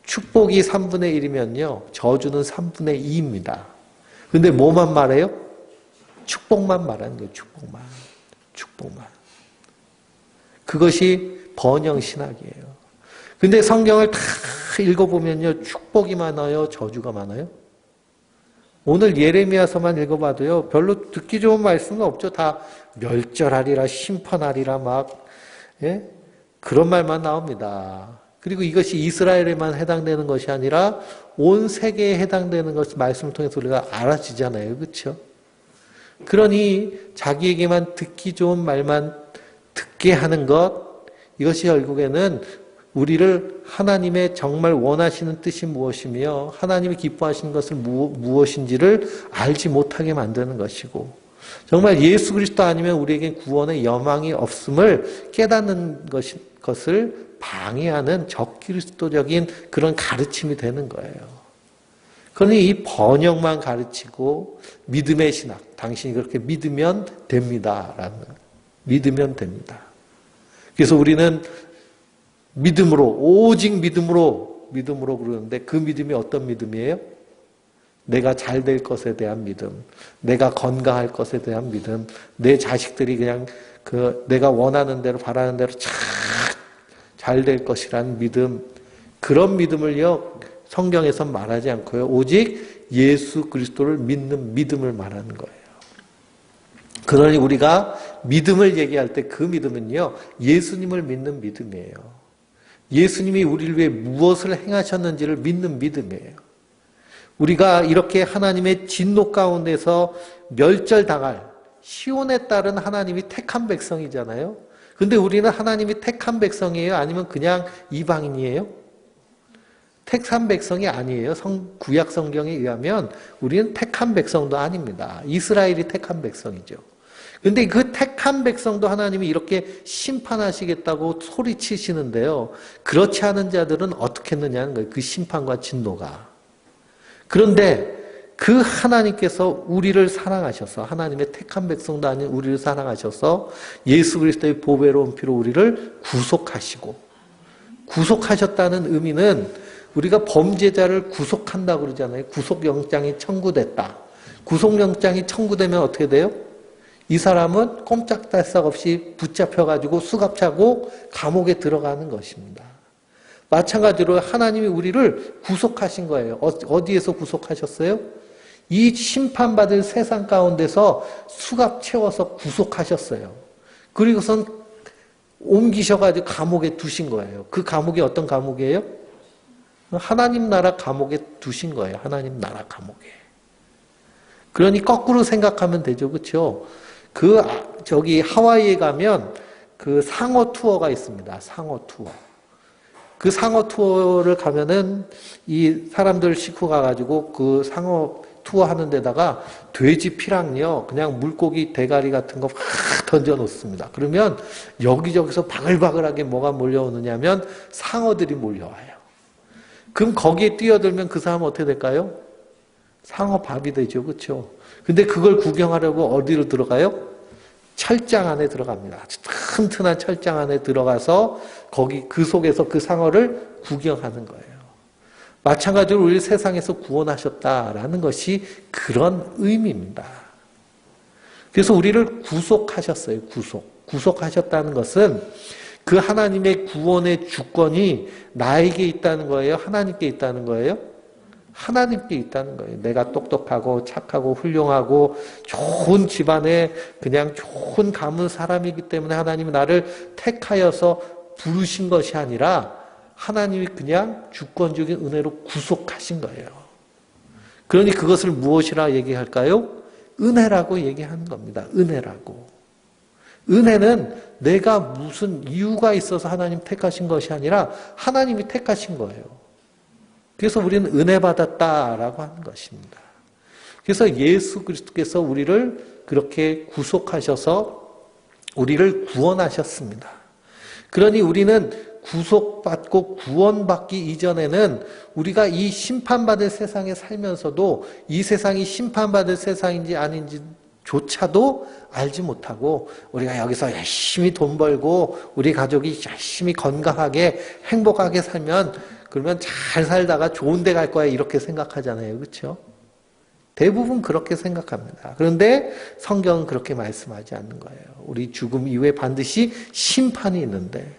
Speaker 1: 축복이 3분의 1이면요. 저주는 3분의 2입니다. 근데 뭐만 말해요? 축복만 말하는 거예요. 축복만. 그것이 번영신학이에요. 근데 성경을 다 읽어보면요. 축복이 많아요? 저주가 많아요? 오늘 예레미야서만 읽어봐도요, 별로 듣기 좋은 말씀은 없죠. 다 멸절하리라, 심판하리라, 막, 예? 그런 말만 나옵니다. 그리고 이것이 이스라엘에만 해당되는 것이 아니라 온 세계에 해당되는 것, 말씀을 통해서 우리가 알아지잖아요. 그렇죠? 그러니 자기에게만 듣기 좋은 말만 듣게 하는 것, 이것이 결국에는 우리를 하나님의 정말 원하시는 뜻이 무엇이며 하나님이 기뻐하시는 것을 무엇인지를 알지 못하게 만드는 것이고, 정말 예수 그리스도 아니면 우리에게 구원의 여망이 없음을 깨닫는 것을 방해하는 적그리스도적인 그런 가르침이 되는 거예요. 그러니 이 번역만 가르치고 믿음의 신학, 당신이 그렇게 믿으면 됩니다. 믿으면 됩니다. 그래서 우리는 믿음으로, 오직 믿음으로 그러는데 그 믿음이 어떤 믿음이에요? 내가 잘 될 것에 대한 믿음, 내가 건강할 것에 대한 믿음, 내 자식들이 그냥 내가 원하는 대로 바라는 대로 잘 될 것이라는 믿음, 그런 믿음을요 성경에선 말하지 않고요, 오직 예수 그리스도를 믿는 믿음을 말하는 거예요. 그러니 우리가 믿음을 얘기할 때 그 믿음은요 예수님을 믿는 믿음이에요. 예수님이 우리를 위해 무엇을 행하셨는지를 믿는 믿음이에요. 우리가 이렇게 하나님의 진노 가운데서 멸절당할 시온에 따른 하나님이 택한 백성이잖아요. 근데 우리는 하나님이 택한 백성이에요? 아니면 그냥 이방인이에요? 택한 백성이 아니에요. 구약 성경에 의하면 우리는 택한 백성도 아닙니다. 이스라엘이 택한 백성이죠. 근데 그 택한 백성도 하나님이 이렇게 심판하시겠다고 소리치시는데요. 그렇지 않은 자들은 어떻게 했느냐는 거예요. 그 심판과 진노가. 그런데 그 하나님께서 우리를 사랑하셔서, 하나님의 택한 백성도 아닌 우리를 사랑하셔서 예수 그리스도의 보배로운 피로 우리를 구속하시고, 구속하셨다는 의미는 우리가 범죄자를 구속한다고 그러잖아요. 구속영장이 청구됐다. 구속영장이 청구되면 어떻게 돼요? 이 사람은 꼼짝달싹 없이 붙잡혀가지고 수갑차고 감옥에 들어가는 것입니다. 마찬가지로 하나님이 우리를 구속하신 거예요. 어디에서 구속하셨어요? 이 심판받을 세상 가운데서 수갑 채워서 구속하셨어요. 그리고선 옮기셔가지고 감옥에 두신 거예요. 그 감옥이 어떤 감옥이에요? 하나님 나라 감옥에 두신 거예요. 하나님 나라 감옥에. 그러니 거꾸로 생각하면 되죠. 그렇죠? 하와이에 가면 그 상어 투어가 있습니다. 상어 투어. 그 상어 투어를 가면은 이 사람들 싣고 가가지고 그 상어 투어 하는 데다가 돼지 피랑요, 그냥 물고기 대가리 같은 거 확 던져 놓습니다. 그러면 여기저기서 바글바글하게 뭐가 몰려오느냐면 상어들이 몰려와요. 그럼 거기에 뛰어들면 그 사람은 어떻게 될까요? 상어 밥이 되죠. 그렇죠? 근데 그걸 구경하려고 어디로 들어가요? 철장 안에 들어갑니다. 아주 튼튼한 철장 안에 들어가서 거기 그 속에서 그 상어를 구경하는 거예요. 마찬가지로 우리 세상에서 구원하셨다라는 것이 그런 의미입니다. 그래서 우리를 구속하셨어요. 구속하셨다는 것은 그 하나님의 구원의 주권이 나에게 있다는 거예요? 하나님께 있다는 거예요? 하나님께 있다는 거예요. 내가 똑똑하고 착하고 훌륭하고 좋은 집안에 그냥 좋은 가문 사람이기 때문에 하나님이 나를 택하여서 부르신 것이 아니라 하나님이 그냥 주권적인 은혜로 구속하신 거예요. 그러니 그것을 무엇이라 얘기할까요? 은혜라고 얘기하는 겁니다. 은혜라고. 은혜는 내가 무슨 이유가 있어서 하나님 택하신 것이 아니라 하나님이 택하신 거예요. 그래서 우리는 은혜 받았다라고 하는 것입니다. 그래서 예수 그리스도께서 우리를 그렇게 구속하셔서 우리를 구원하셨습니다. 그러니 우리는 구속받고 구원받기 이전에는 우리가 이 심판받을 세상에 살면서도 이 세상이 심판받을 세상인지 아닌지조차도 알지 못하고 우리가 여기서 열심히 돈 벌고 우리 가족이 열심히 건강하게 행복하게 살면 그러면 잘 살다가 좋은 데 갈 거야 이렇게 생각하잖아요. 그렇죠? 대부분 그렇게 생각합니다. 그런데 성경은 그렇게 말씀하지 않는 거예요. 우리 죽음 이후에 반드시 심판이 있는데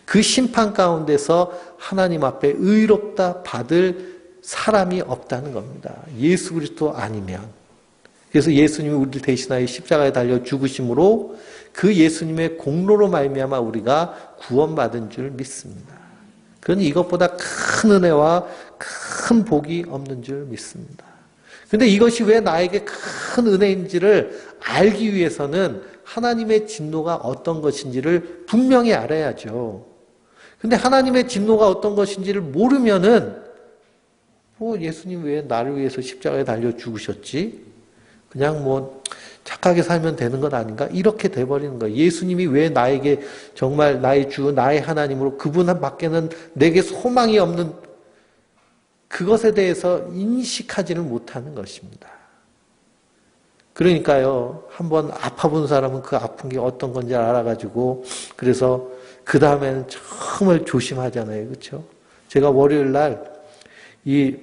Speaker 1: 그 심판 가운데서 하나님 앞에 의롭다 받을 사람이 없다는 겁니다. 예수 그리스도 아니면. 그래서 예수님이 우리를 대신하여 십자가에 달려 죽으심으로 그 예수님의 공로로 말미암아 우리가 구원받은 줄 믿습니다. 그러니 이것보다 큰 은혜와 큰 복이 없는 줄 믿습니다. 근데 이것이 왜 나에게 큰 은혜인지를 알기 위해서는 하나님의 진노가 어떤 것인지를 분명히 알아야죠. 근데 하나님의 진노가 어떤 것인지를 모르면은 예수님 왜 나를 위해서 십자가에 달려 죽으셨지? 그냥 착하게 살면 되는 것 아닌가? 이렇게 돼버리는 거예요. 예수님이 왜 나에게 정말 나의 주, 나의 하나님으로 그분 밖에는 내게 소망이 없는 그것에 대해서 인식하지를 못하는 것입니다. 그러니까요, 한번 아파본 사람은 그 아픈 게 어떤 건지 알아가지고, 그래서 그 다음에는 정말 조심하잖아요. 그렇죠? 제가 월요일 날 이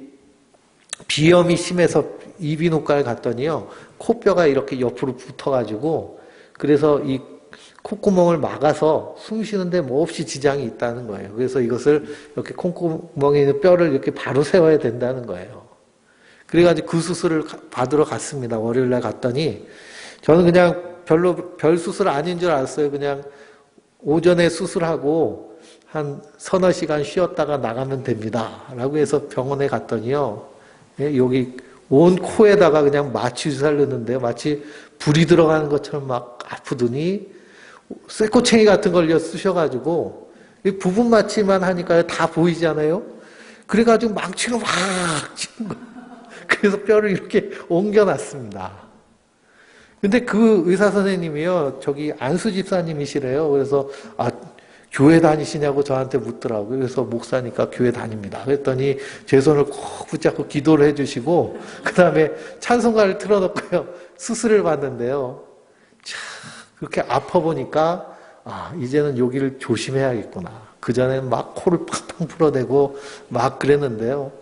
Speaker 1: 비염이 심해서 이비인후과를 갔더니요, 코뼈가 이렇게 옆으로 붙어가지고, 그래서 이 콧구멍을 막아서 숨 쉬는데 몹시 지장이 있다는 거예요. 그래서 이것을 이렇게 콧구멍에 있는 뼈를 이렇게 바로 세워야 된다는 거예요. 그래가지고 그 수술을 받으러 갔습니다. 월요일 날 갔더니 저는 그냥 별 수술 아닌 줄 알았어요. 그냥 오전에 수술하고 한 서너 시간 쉬었다가 나가면 됩니다. 라고 해서 병원에 갔더니요. 여기 온 코에다가 그냥 마취 주사를 넣는데요. 마치 불이 들어가는 것처럼 막 아프더니 쇠꼬챙이 같은 걸 쓰셔가지고 부분 마취만 하니까 다 보이잖아요. 그래가지고 망치로 막 치는 거예요. 그래서 뼈를 이렇게 옮겨놨습니다. 근데 그 의사 선생님이요, 저기 안수 집사님이시래요. 그래서 교회 다니시냐고 저한테 묻더라고요. 그래서 목사니까 교회 다닙니다. 그랬더니 제 손을 꼭 붙잡고 기도를 해주시고 그 다음에 찬송가를 틀어놓고요 수술을 받는데요. 참 그렇게 아파 보니까 이제는 여기를 조심해야겠구나. 그전에는 막 코를 팡팡 풀어대고 막 그랬는데요.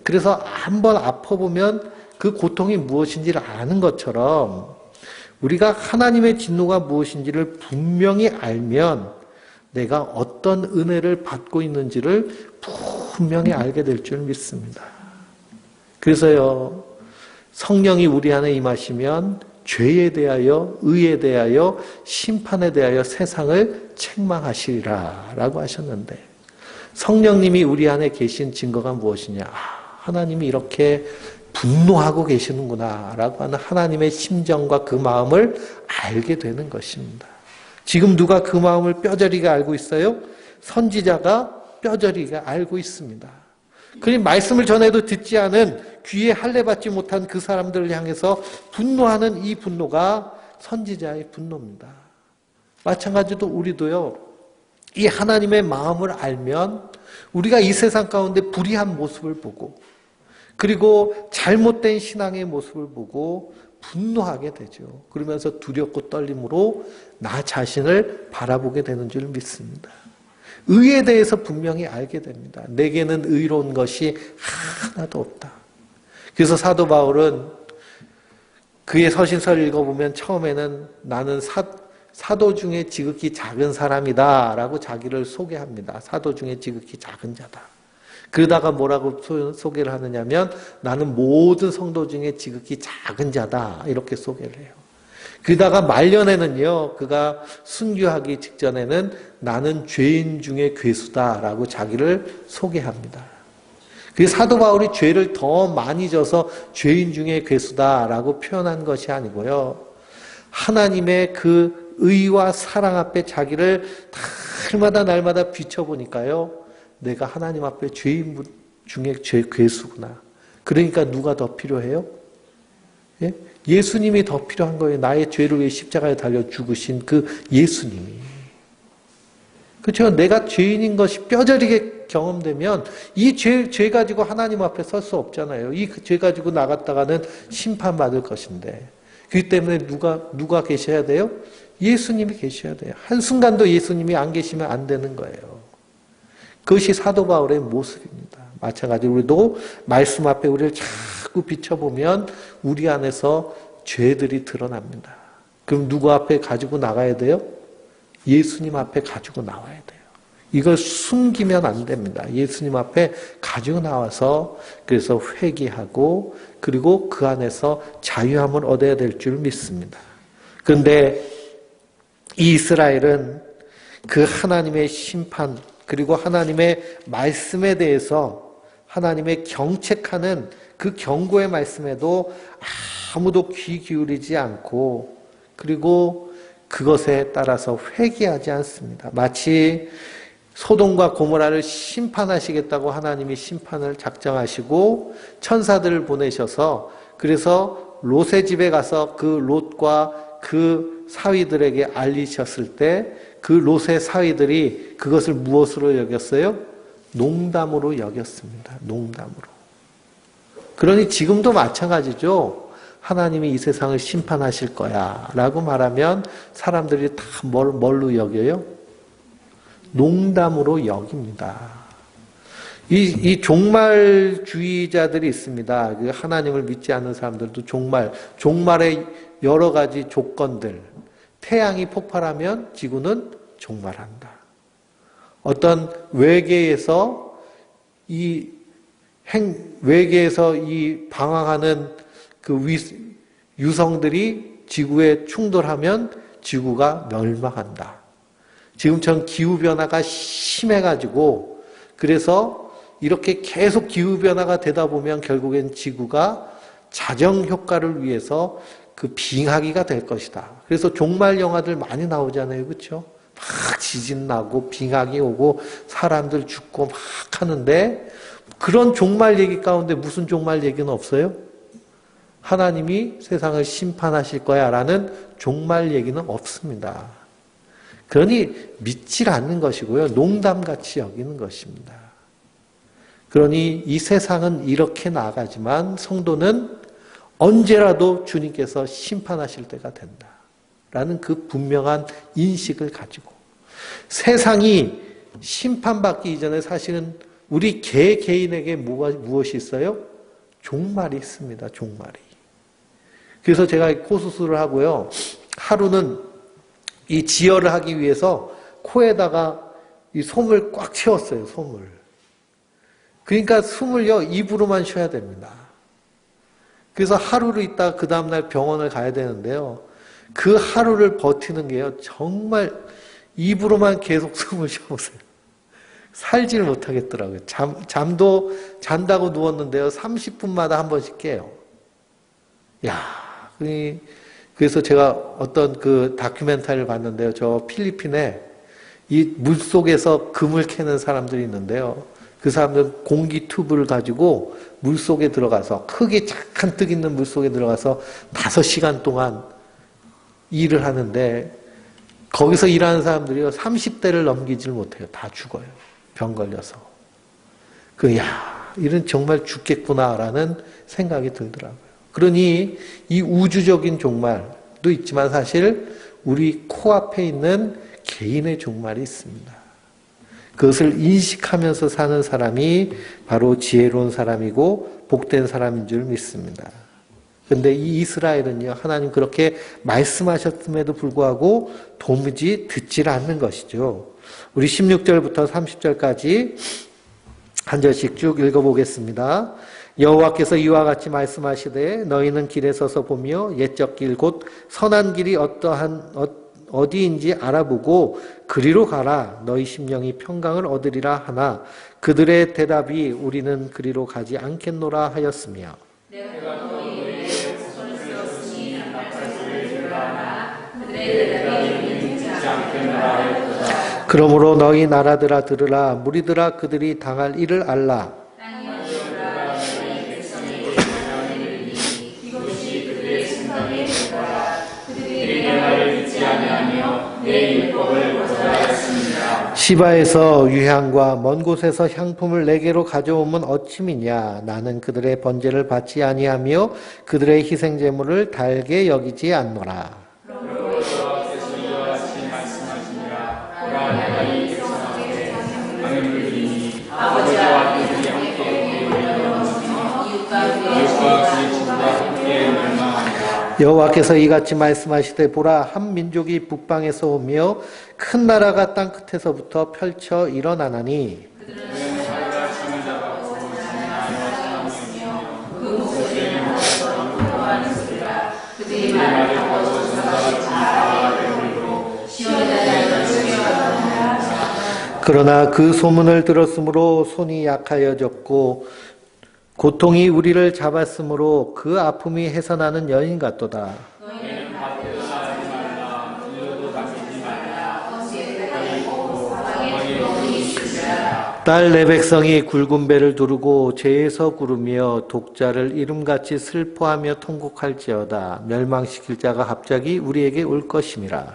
Speaker 1: 그래서 한번 아파보면 그 고통이 무엇인지를 아는 것처럼 우리가 하나님의 진노가 무엇인지를 분명히 알면 내가 어떤 은혜를 받고 있는지를 분명히 알게 될 줄 믿습니다. 그래서요, 성령이 우리 안에 임하시면 죄에 대하여, 의에 대하여, 심판에 대하여 세상을 책망하시리라 라고 하셨는데 성령님이 우리 안에 계신 증거가 무엇이냐? 하나님이 이렇게 분노하고 계시는구나 라고 하는 하나님의 심정과 그 마음을 알게 되는 것입니다. 지금 누가 그 마음을 뼈저리게 알고 있어요? 선지자가 뼈저리게 알고 있습니다. 그러니 말씀을 전해도 듣지 않은 귀에 할례 받지 못한 그 사람들을 향해서 분노하는 이 분노가 선지자의 분노입니다. 마찬가지로 우리도요, 이 하나님의 마음을 알면 우리가 이 세상 가운데 불의한 모습을 보고 그리고 잘못된 신앙의 모습을 보고 분노하게 되죠. 그러면서 두렵고 떨림으로 나 자신을 바라보게 되는 줄 믿습니다. 의에 대해서 분명히 알게 됩니다. 내게는 의로운 것이 하나도 없다. 그래서 사도 바울은 그의 서신서를 읽어보면 처음에는 나는 사도 중에 지극히 작은 사람이다 라고 자기를 소개합니다. 사도 중에 지극히 작은 자다. 그러다가 뭐라고 소개를 하느냐면 나는 모든 성도 중에 지극히 작은 자다 이렇게 소개를 해요. 그러다가 말년에는요, 그가 순교하기 직전에는 나는 죄인 중에 괴수다라고 자기를 소개합니다. 그 사도 바울이 죄를 더 많이 져서 죄인 중에 괴수다라고 표현한 것이 아니고요, 하나님의 그 의와 사랑 앞에 자기를 날마다 비춰보니까요, 내가 하나님 앞에 죄인 중에 괴수구나. 그러니까 누가 더 필요해요? 예? 예수님이 더 필요한 거예요. 나의 죄를 위해 십자가에 달려 죽으신 그 예수님이. 그렇죠? 내가 죄인인 것이 뼈저리게 경험되면 이 죄 가지고 하나님 앞에 설 수 없잖아요. 이 죄 가지고 나갔다가는 심판받을 것인데. 그렇기 때문에 누가 계셔야 돼요? 예수님이 계셔야 돼요. 한순간도 예수님이 안 계시면 안 되는 거예요. 그것이 사도 바울의 모습입니다. 마찬가지로 우리도 말씀 앞에 우리를 자꾸 비춰보면 우리 안에서 죄들이 드러납니다. 그럼 누구 앞에 가지고 나가야 돼요? 예수님 앞에 가지고 나와야 돼요. 이걸 숨기면 안 됩니다. 예수님 앞에 가지고 나와서 그래서 회개하고 그리고 그 안에서 자유함을 얻어야 될 줄 믿습니다. 그런데 이스라엘은 그 하나님의 심판 그리고 하나님의 말씀에 대해서 하나님의 경책하는 그 경고의 말씀에도 아무도 귀 기울이지 않고 그리고 그것에 따라서 회개하지 않습니다. 마치 소돔과 고모라를 심판하시겠다고 하나님이 심판을 작정하시고 천사들을 보내셔서 그래서 롯의 집에 가서 그 롯과 그 사위들에게 알리셨을 때 그 롯의 사위들이 그것을 무엇으로 여겼어요? 농담으로 여겼습니다. 농담으로. 그러니 지금도 마찬가지죠. 하나님이 이 세상을 심판하실 거야 라고 말하면 사람들이 다 뭘로 여겨요? 농담으로 여깁니다. 이 종말주의자들이 있습니다. 하나님을 믿지 않는 사람들도 종말의 여러 가지 조건들. 태양이 폭발하면 지구는 종말한다. 어떤 외계에서 이 방황하는 그 유성들이 지구에 충돌하면 지구가 멸망한다. 지금처럼 기후변화가 심해가지고 그래서 이렇게 계속 기후변화가 되다 보면 결국엔 지구가 자정효과를 위해서 그 빙하기가 될 것이다. 그래서 종말 영화들 많이 나오잖아요. 그렇죠? 막 지진 나고 빙하기 오고 사람들 죽고 막 하는데 그런 종말 얘기 가운데 무슨 종말 얘기는 없어요? 하나님이 세상을 심판하실 거야 라는 종말 얘기는 없습니다. 그러니 믿질 않는 것이고요. 농담같이 여기는 것입니다. 그러니 이 세상은 이렇게 나가지만 성도는 언제라도 주님께서 심판하실 때가 된다. 라는 그 분명한 인식을 가지고 세상이 심판받기 이전에 사실은 우리 개인에게 무엇이 있어요? 종말이 있습니다. 종말이. 그래서 제가 코 수술을 하고요. 하루는 이 지혈을 하기 위해서 코에다가 이 솜을 꽉 채웠어요. 솜을. 그러니까 숨을요 입으로만 쉬어야 됩니다. 그래서 하루를 있다가 그 다음날 병원을 가야 되는데요. 그 하루를 버티는 게요. 정말 입으로만 계속 숨을 쉬어보세요. 살지를 못하겠더라고요. 잠도 잔다고 누웠는데요. 30분마다 한 번씩 깨요. 그래서 제가 어떤 그 다큐멘터리를 봤는데요. 저 필리핀에 이 물속에서 금을 캐는 사람들이 있는데요. 그 사람들은 공기 튜브를 가지고 물속에 들어가서 흙이 잔뜩 있는 물속에 들어가서 5시간 동안 일을 하는데 거기서 일하는 사람들이요 30대를 넘기지를 못해요. 다 죽어요. 병 걸려서. 이런 정말 죽겠구나라는 생각이 들더라고요. 그러니 이 우주적인 종말도 있지만 사실 우리 코앞에 있는 개인의 종말이 있습니다. 그것을 인식하면서 사는 사람이 바로 지혜로운 사람이고 복된 사람인 줄 믿습니다. 그런데 이 이스라엘은요, 하나님 그렇게 말씀하셨음에도 불구하고 도무지 듣질 않는 것이죠. 우리 16절부터 30절까지 한 절씩 쭉 읽어보겠습니다. 여호와께서 이와 같이 말씀하시되 너희는 길에 서서 보며 옛적 길 곧 선한 길이 어디인지 알아보고 그리로 가라. 너희 심령이 평강을 얻으리라 하나 그들의 대답이 우리는 그리로 가지 않겠노라 하였으며
Speaker 2: 내가 너희에게 손을 쓰었으니 나팔 소리를 들으라. 그들의 대답이 듣지 않겠노라 하였도다.
Speaker 1: 그러므로 너희 나라들아 들으라. 무리들아 그들이 당할 일을 알라. 시바에서 유향과 먼 곳에서 향품을 내게로 가져오면 어찌미냐. 나는 그들의 번제를 받지 아니하며 그들의 희생제물을 달게 여기지 않노라. 여호와께서 이같이 말씀하시되 보라 한 민족이 북방에서 오며 큰 나라가 땅 끝에서부터 펼쳐 일어나나니 그러나 그 소문을 들었으므로 손이 약하여졌고 고통이 우리를 잡았으므로 그 아픔이 해산하는 여인 같도다. 딸 내 백성이 굵은 배를 두르고 죄에서 구르며 독자를 이름같이 슬퍼하며 통곡할지어다. 멸망시킬 자가 갑자기 우리에게 올 것임이라.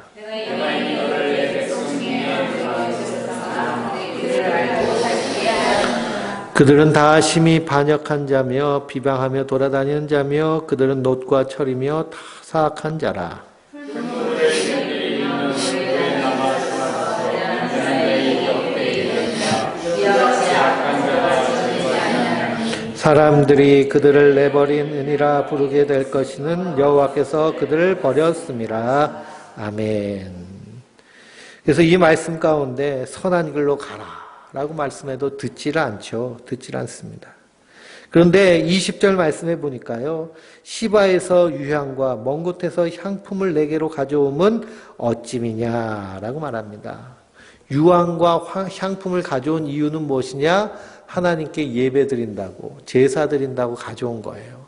Speaker 1: 그들은 다 심히 반역한 자며 비방하며 돌아다니는 자며 그들은 놋과 철이며 다 사악한 자라. 사람들이 그들을 내버린 은이라 부르게 될 것이는 여호와께서 그들을 버렸음이라. 아멘. 그래서 이 말씀 가운데 선한 길로 가라 라고 말씀해도 듣지를 않죠. 듣지를 않습니다. 그런데 20절 말씀해 보니까요. 시바에서 유향과 먼 곳에서 향품을 내게로 가져오면 어찌미냐라고 말합니다. 유황과 향품을 가져온 이유는 무엇이냐? 하나님께 예배 드린다고, 제사 드린다고 가져온 거예요.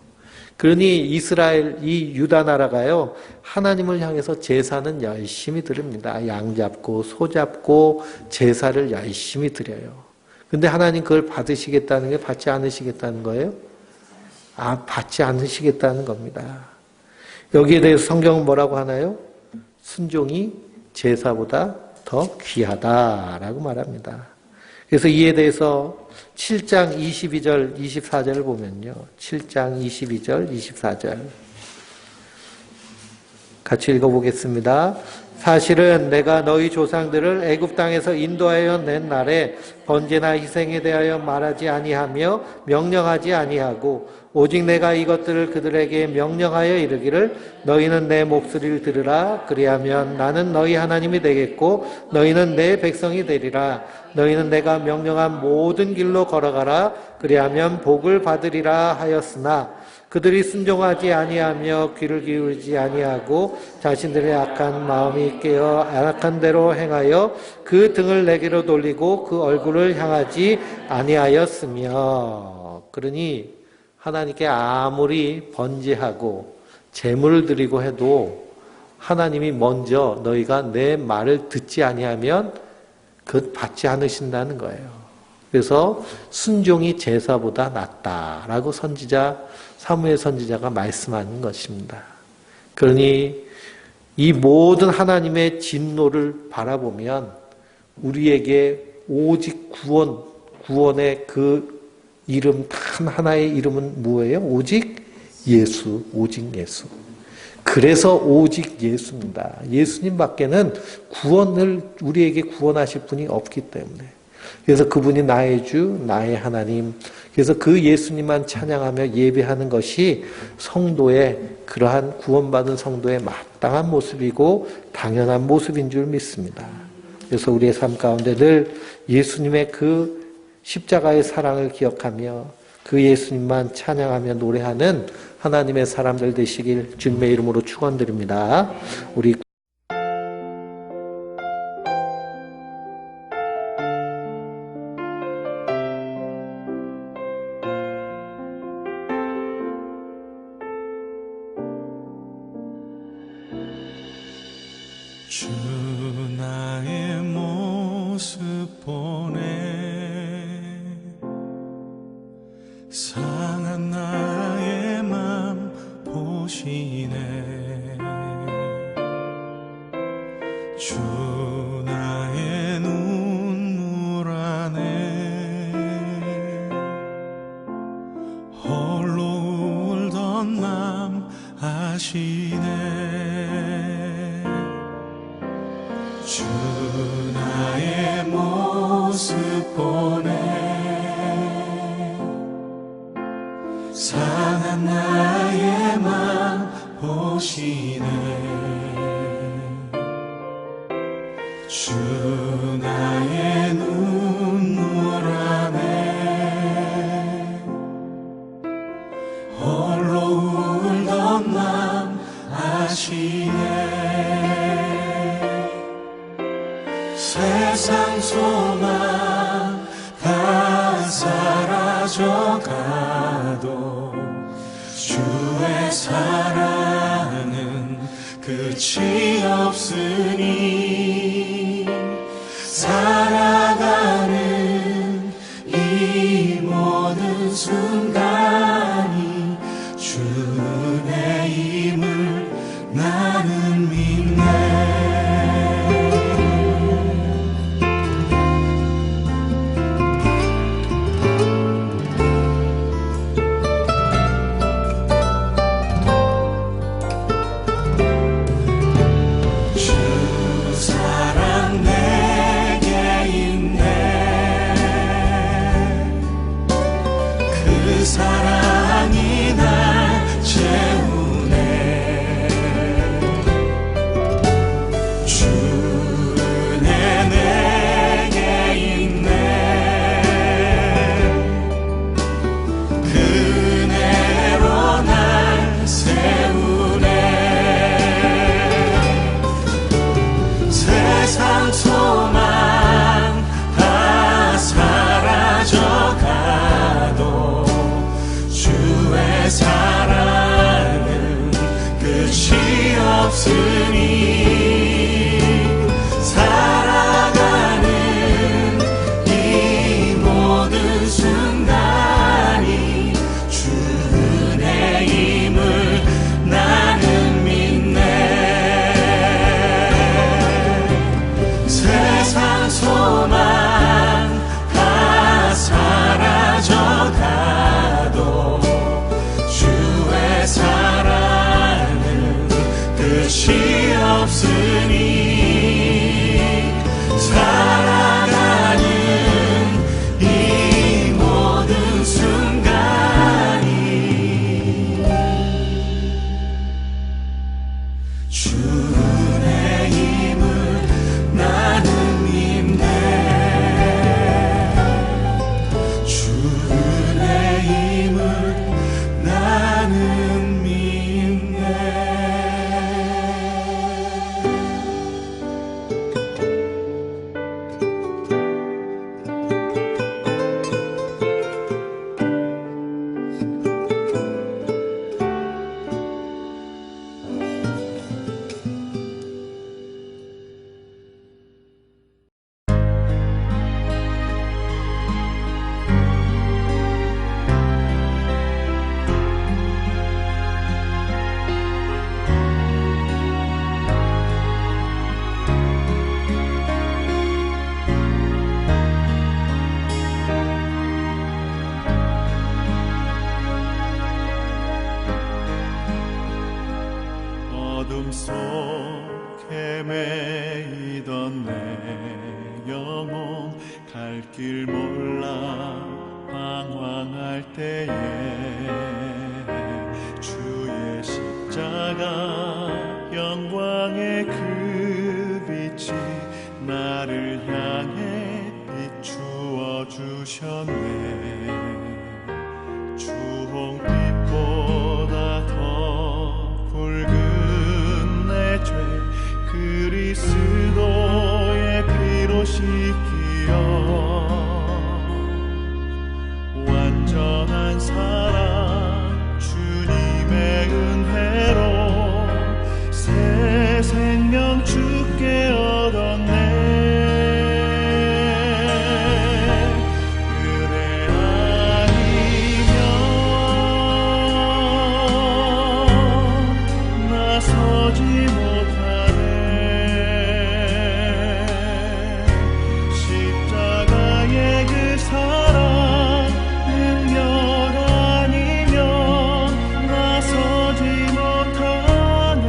Speaker 1: 그러니 이스라엘, 이 유다 나라가요, 하나님을 향해서 제사는 열심히 드립니다. 양 잡고, 소 잡고, 제사를 열심히 드려요. 근데 하나님 그걸 받으시겠다는 게 받지 않으시겠다는 거예요? 받지 않으시겠다는 겁니다. 여기에 대해서 성경은 뭐라고 하나요? 순종이 제사보다 더 귀하다라고 말합니다. 그래서 이에 대해서 7장 22절, 24절을 보면요. 7장 22절, 24절. 같이 읽어보겠습니다. 사실은 내가 너희 조상들을 애굽 땅에서 인도하여 낸 날에 번제나 희생에 대하여 말하지 아니하며 명령하지 아니하고 오직 내가 이것들을 그들에게 명령하여 이르기를 너희는 내 목소리를 들으라. 그리하면 나는 너희 하나님이 되겠고 너희는 내 백성이 되리라. 너희는 내가 명령한 모든 길로 걸어가라. 그리하면 복을 받으리라 하였으나 그들이 순종하지 아니하며 귀를 기울이지 아니하고 자신들의 악한 마음이 깨어 악한 대로 행하여 그 등을 내게로 돌리고 그 얼굴을 향하지 아니하였으며. 그러니 하나님께 아무리 번제하고 제물을 드리고 해도 하나님이 먼저 너희가 내 말을 듣지 아니하면 그것 받지 않으신다는 거예요. 그래서 순종이 제사보다 낫다라고 사무엘 선지자가 말씀하는 것입니다. 그러니 이 모든 하나님의 진노를 바라보면 우리에게 오직 구원의 그 이름 단 하나의 이름은 뭐예요? 오직 예수, 오직 예수. 그래서 오직 예수입니다. 예수님 밖에는 우리에게 구원하실 분이 없기 때문에. 그래서 그분이 나의 주, 나의 하나님. 그래서 그 예수님만 찬양하며 예배하는 것이 성도의 그러한 구원받은 성도의 마땅한 모습이고 당연한 모습인 줄 믿습니다. 그래서 우리의 삶 가운데 늘 예수님의 그 십자가의 사랑을 기억하며 그 예수님만 찬양하며 노래하는 하나님의 사람들 되시길 주님의 이름으로 축원드립니다. 우리
Speaker 3: 주 나의 모습 보네 상한 나의 맘 보시네 주 나의 눈물 안에 홀로 울던 맘 아시네 주 나의 모습 보네 상한 나의 맘 보시네 오시네. 주 나의 눈물 안에 홀로 울던 맘 아시네. 세상 소망 다 사라져가도 주의 사랑은 끝이 없으니 살아가는 이 모든 순간이 주 은혜임을 나는 믿네. 사랑이 날 채우네. 주 은혜 내게 있네. 그 은혜로 날 세우네. 세상 소망 다 사라져가도 주의 사랑은 끝이 없으니 살아가는 이 모든 순간이 주 은혜임을 나는 믿네. 세상 소망 다 사라져가도 주의 사랑은 끝이 없으니 살아가는 이 모든 순간이 주 은혜임을 나는 믿네. 주 은혜임을 나는 믿네. 어둠 속에 매이던 내 영혼 갈 길 몰라 방황할 때에 주의 십자가 영광의 그 빛이 나를 향해 비추어 주셨네. 주홍빛보다 더 붉은 내 죄 그리스도의 피로 씻기어 완전한 사랑 주님의 은혜로 새 생명 주께 얻었네. 은혜 아니면 나서지 못하네. 십자가의 그 사랑 능력 아니면 나서지 못하네.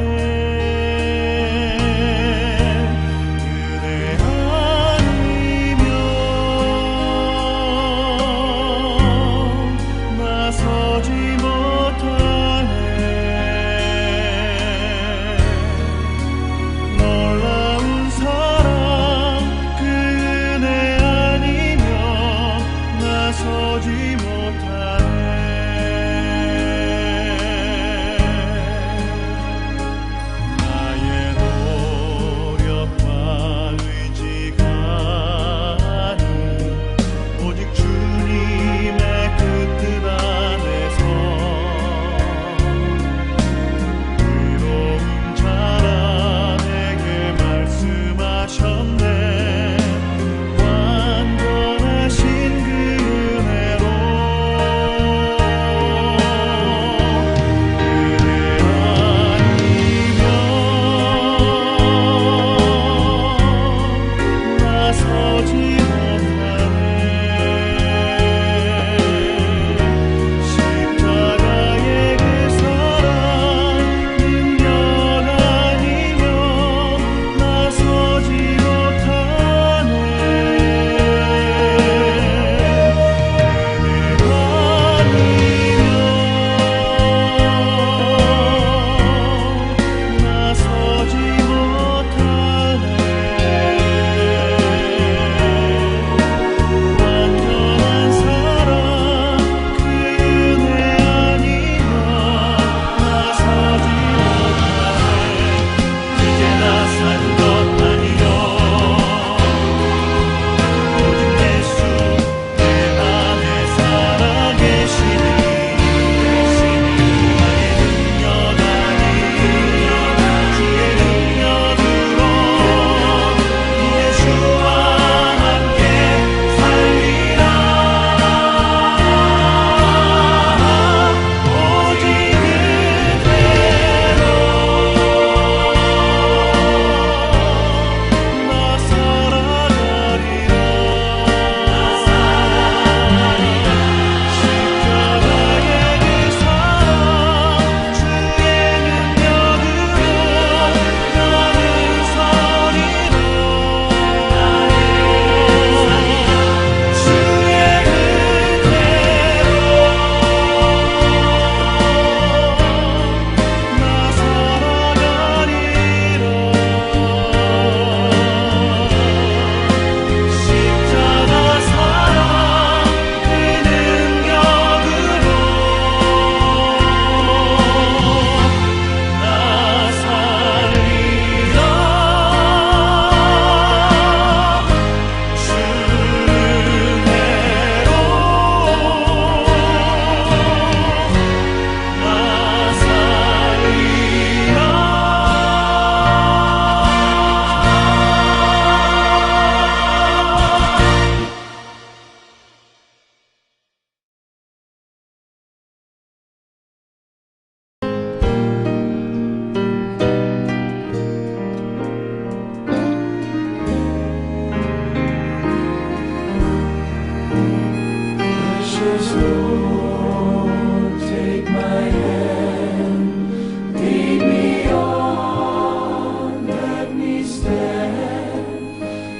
Speaker 2: Precious Lord, take my hand, lead me on, let me stand.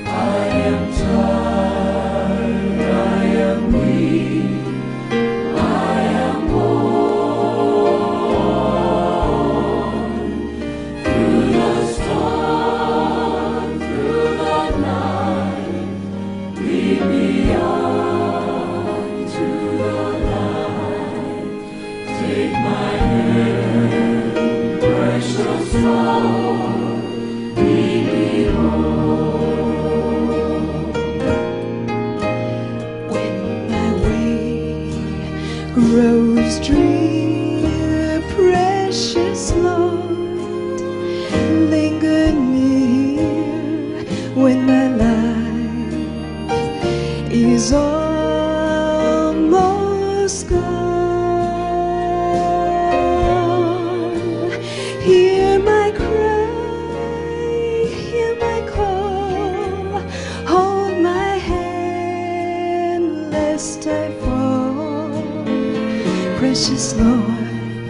Speaker 2: I am tired, I am weak, I am worn. Through the storm, through the night, lead me on to the light. Take my hand, precious Lord, lead me home.
Speaker 4: When my way grows drear, precious Lord, linger near. When my life is almost gone, hear my cry, hear my call, hold my hand lest I fall. Precious Lord,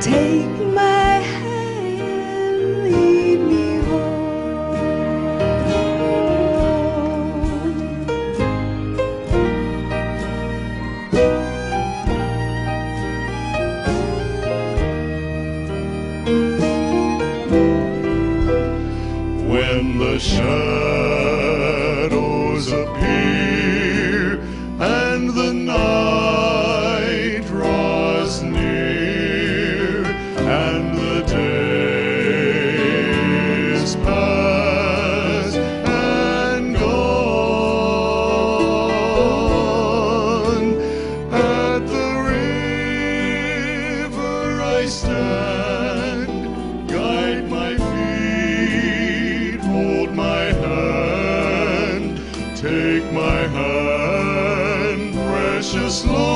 Speaker 4: take my hand, lead me home.
Speaker 3: When the shadows appear and the night draws near and the days pass and gone, at the river I stand, guide my feet, hold my hand, take my hand, precious Lord.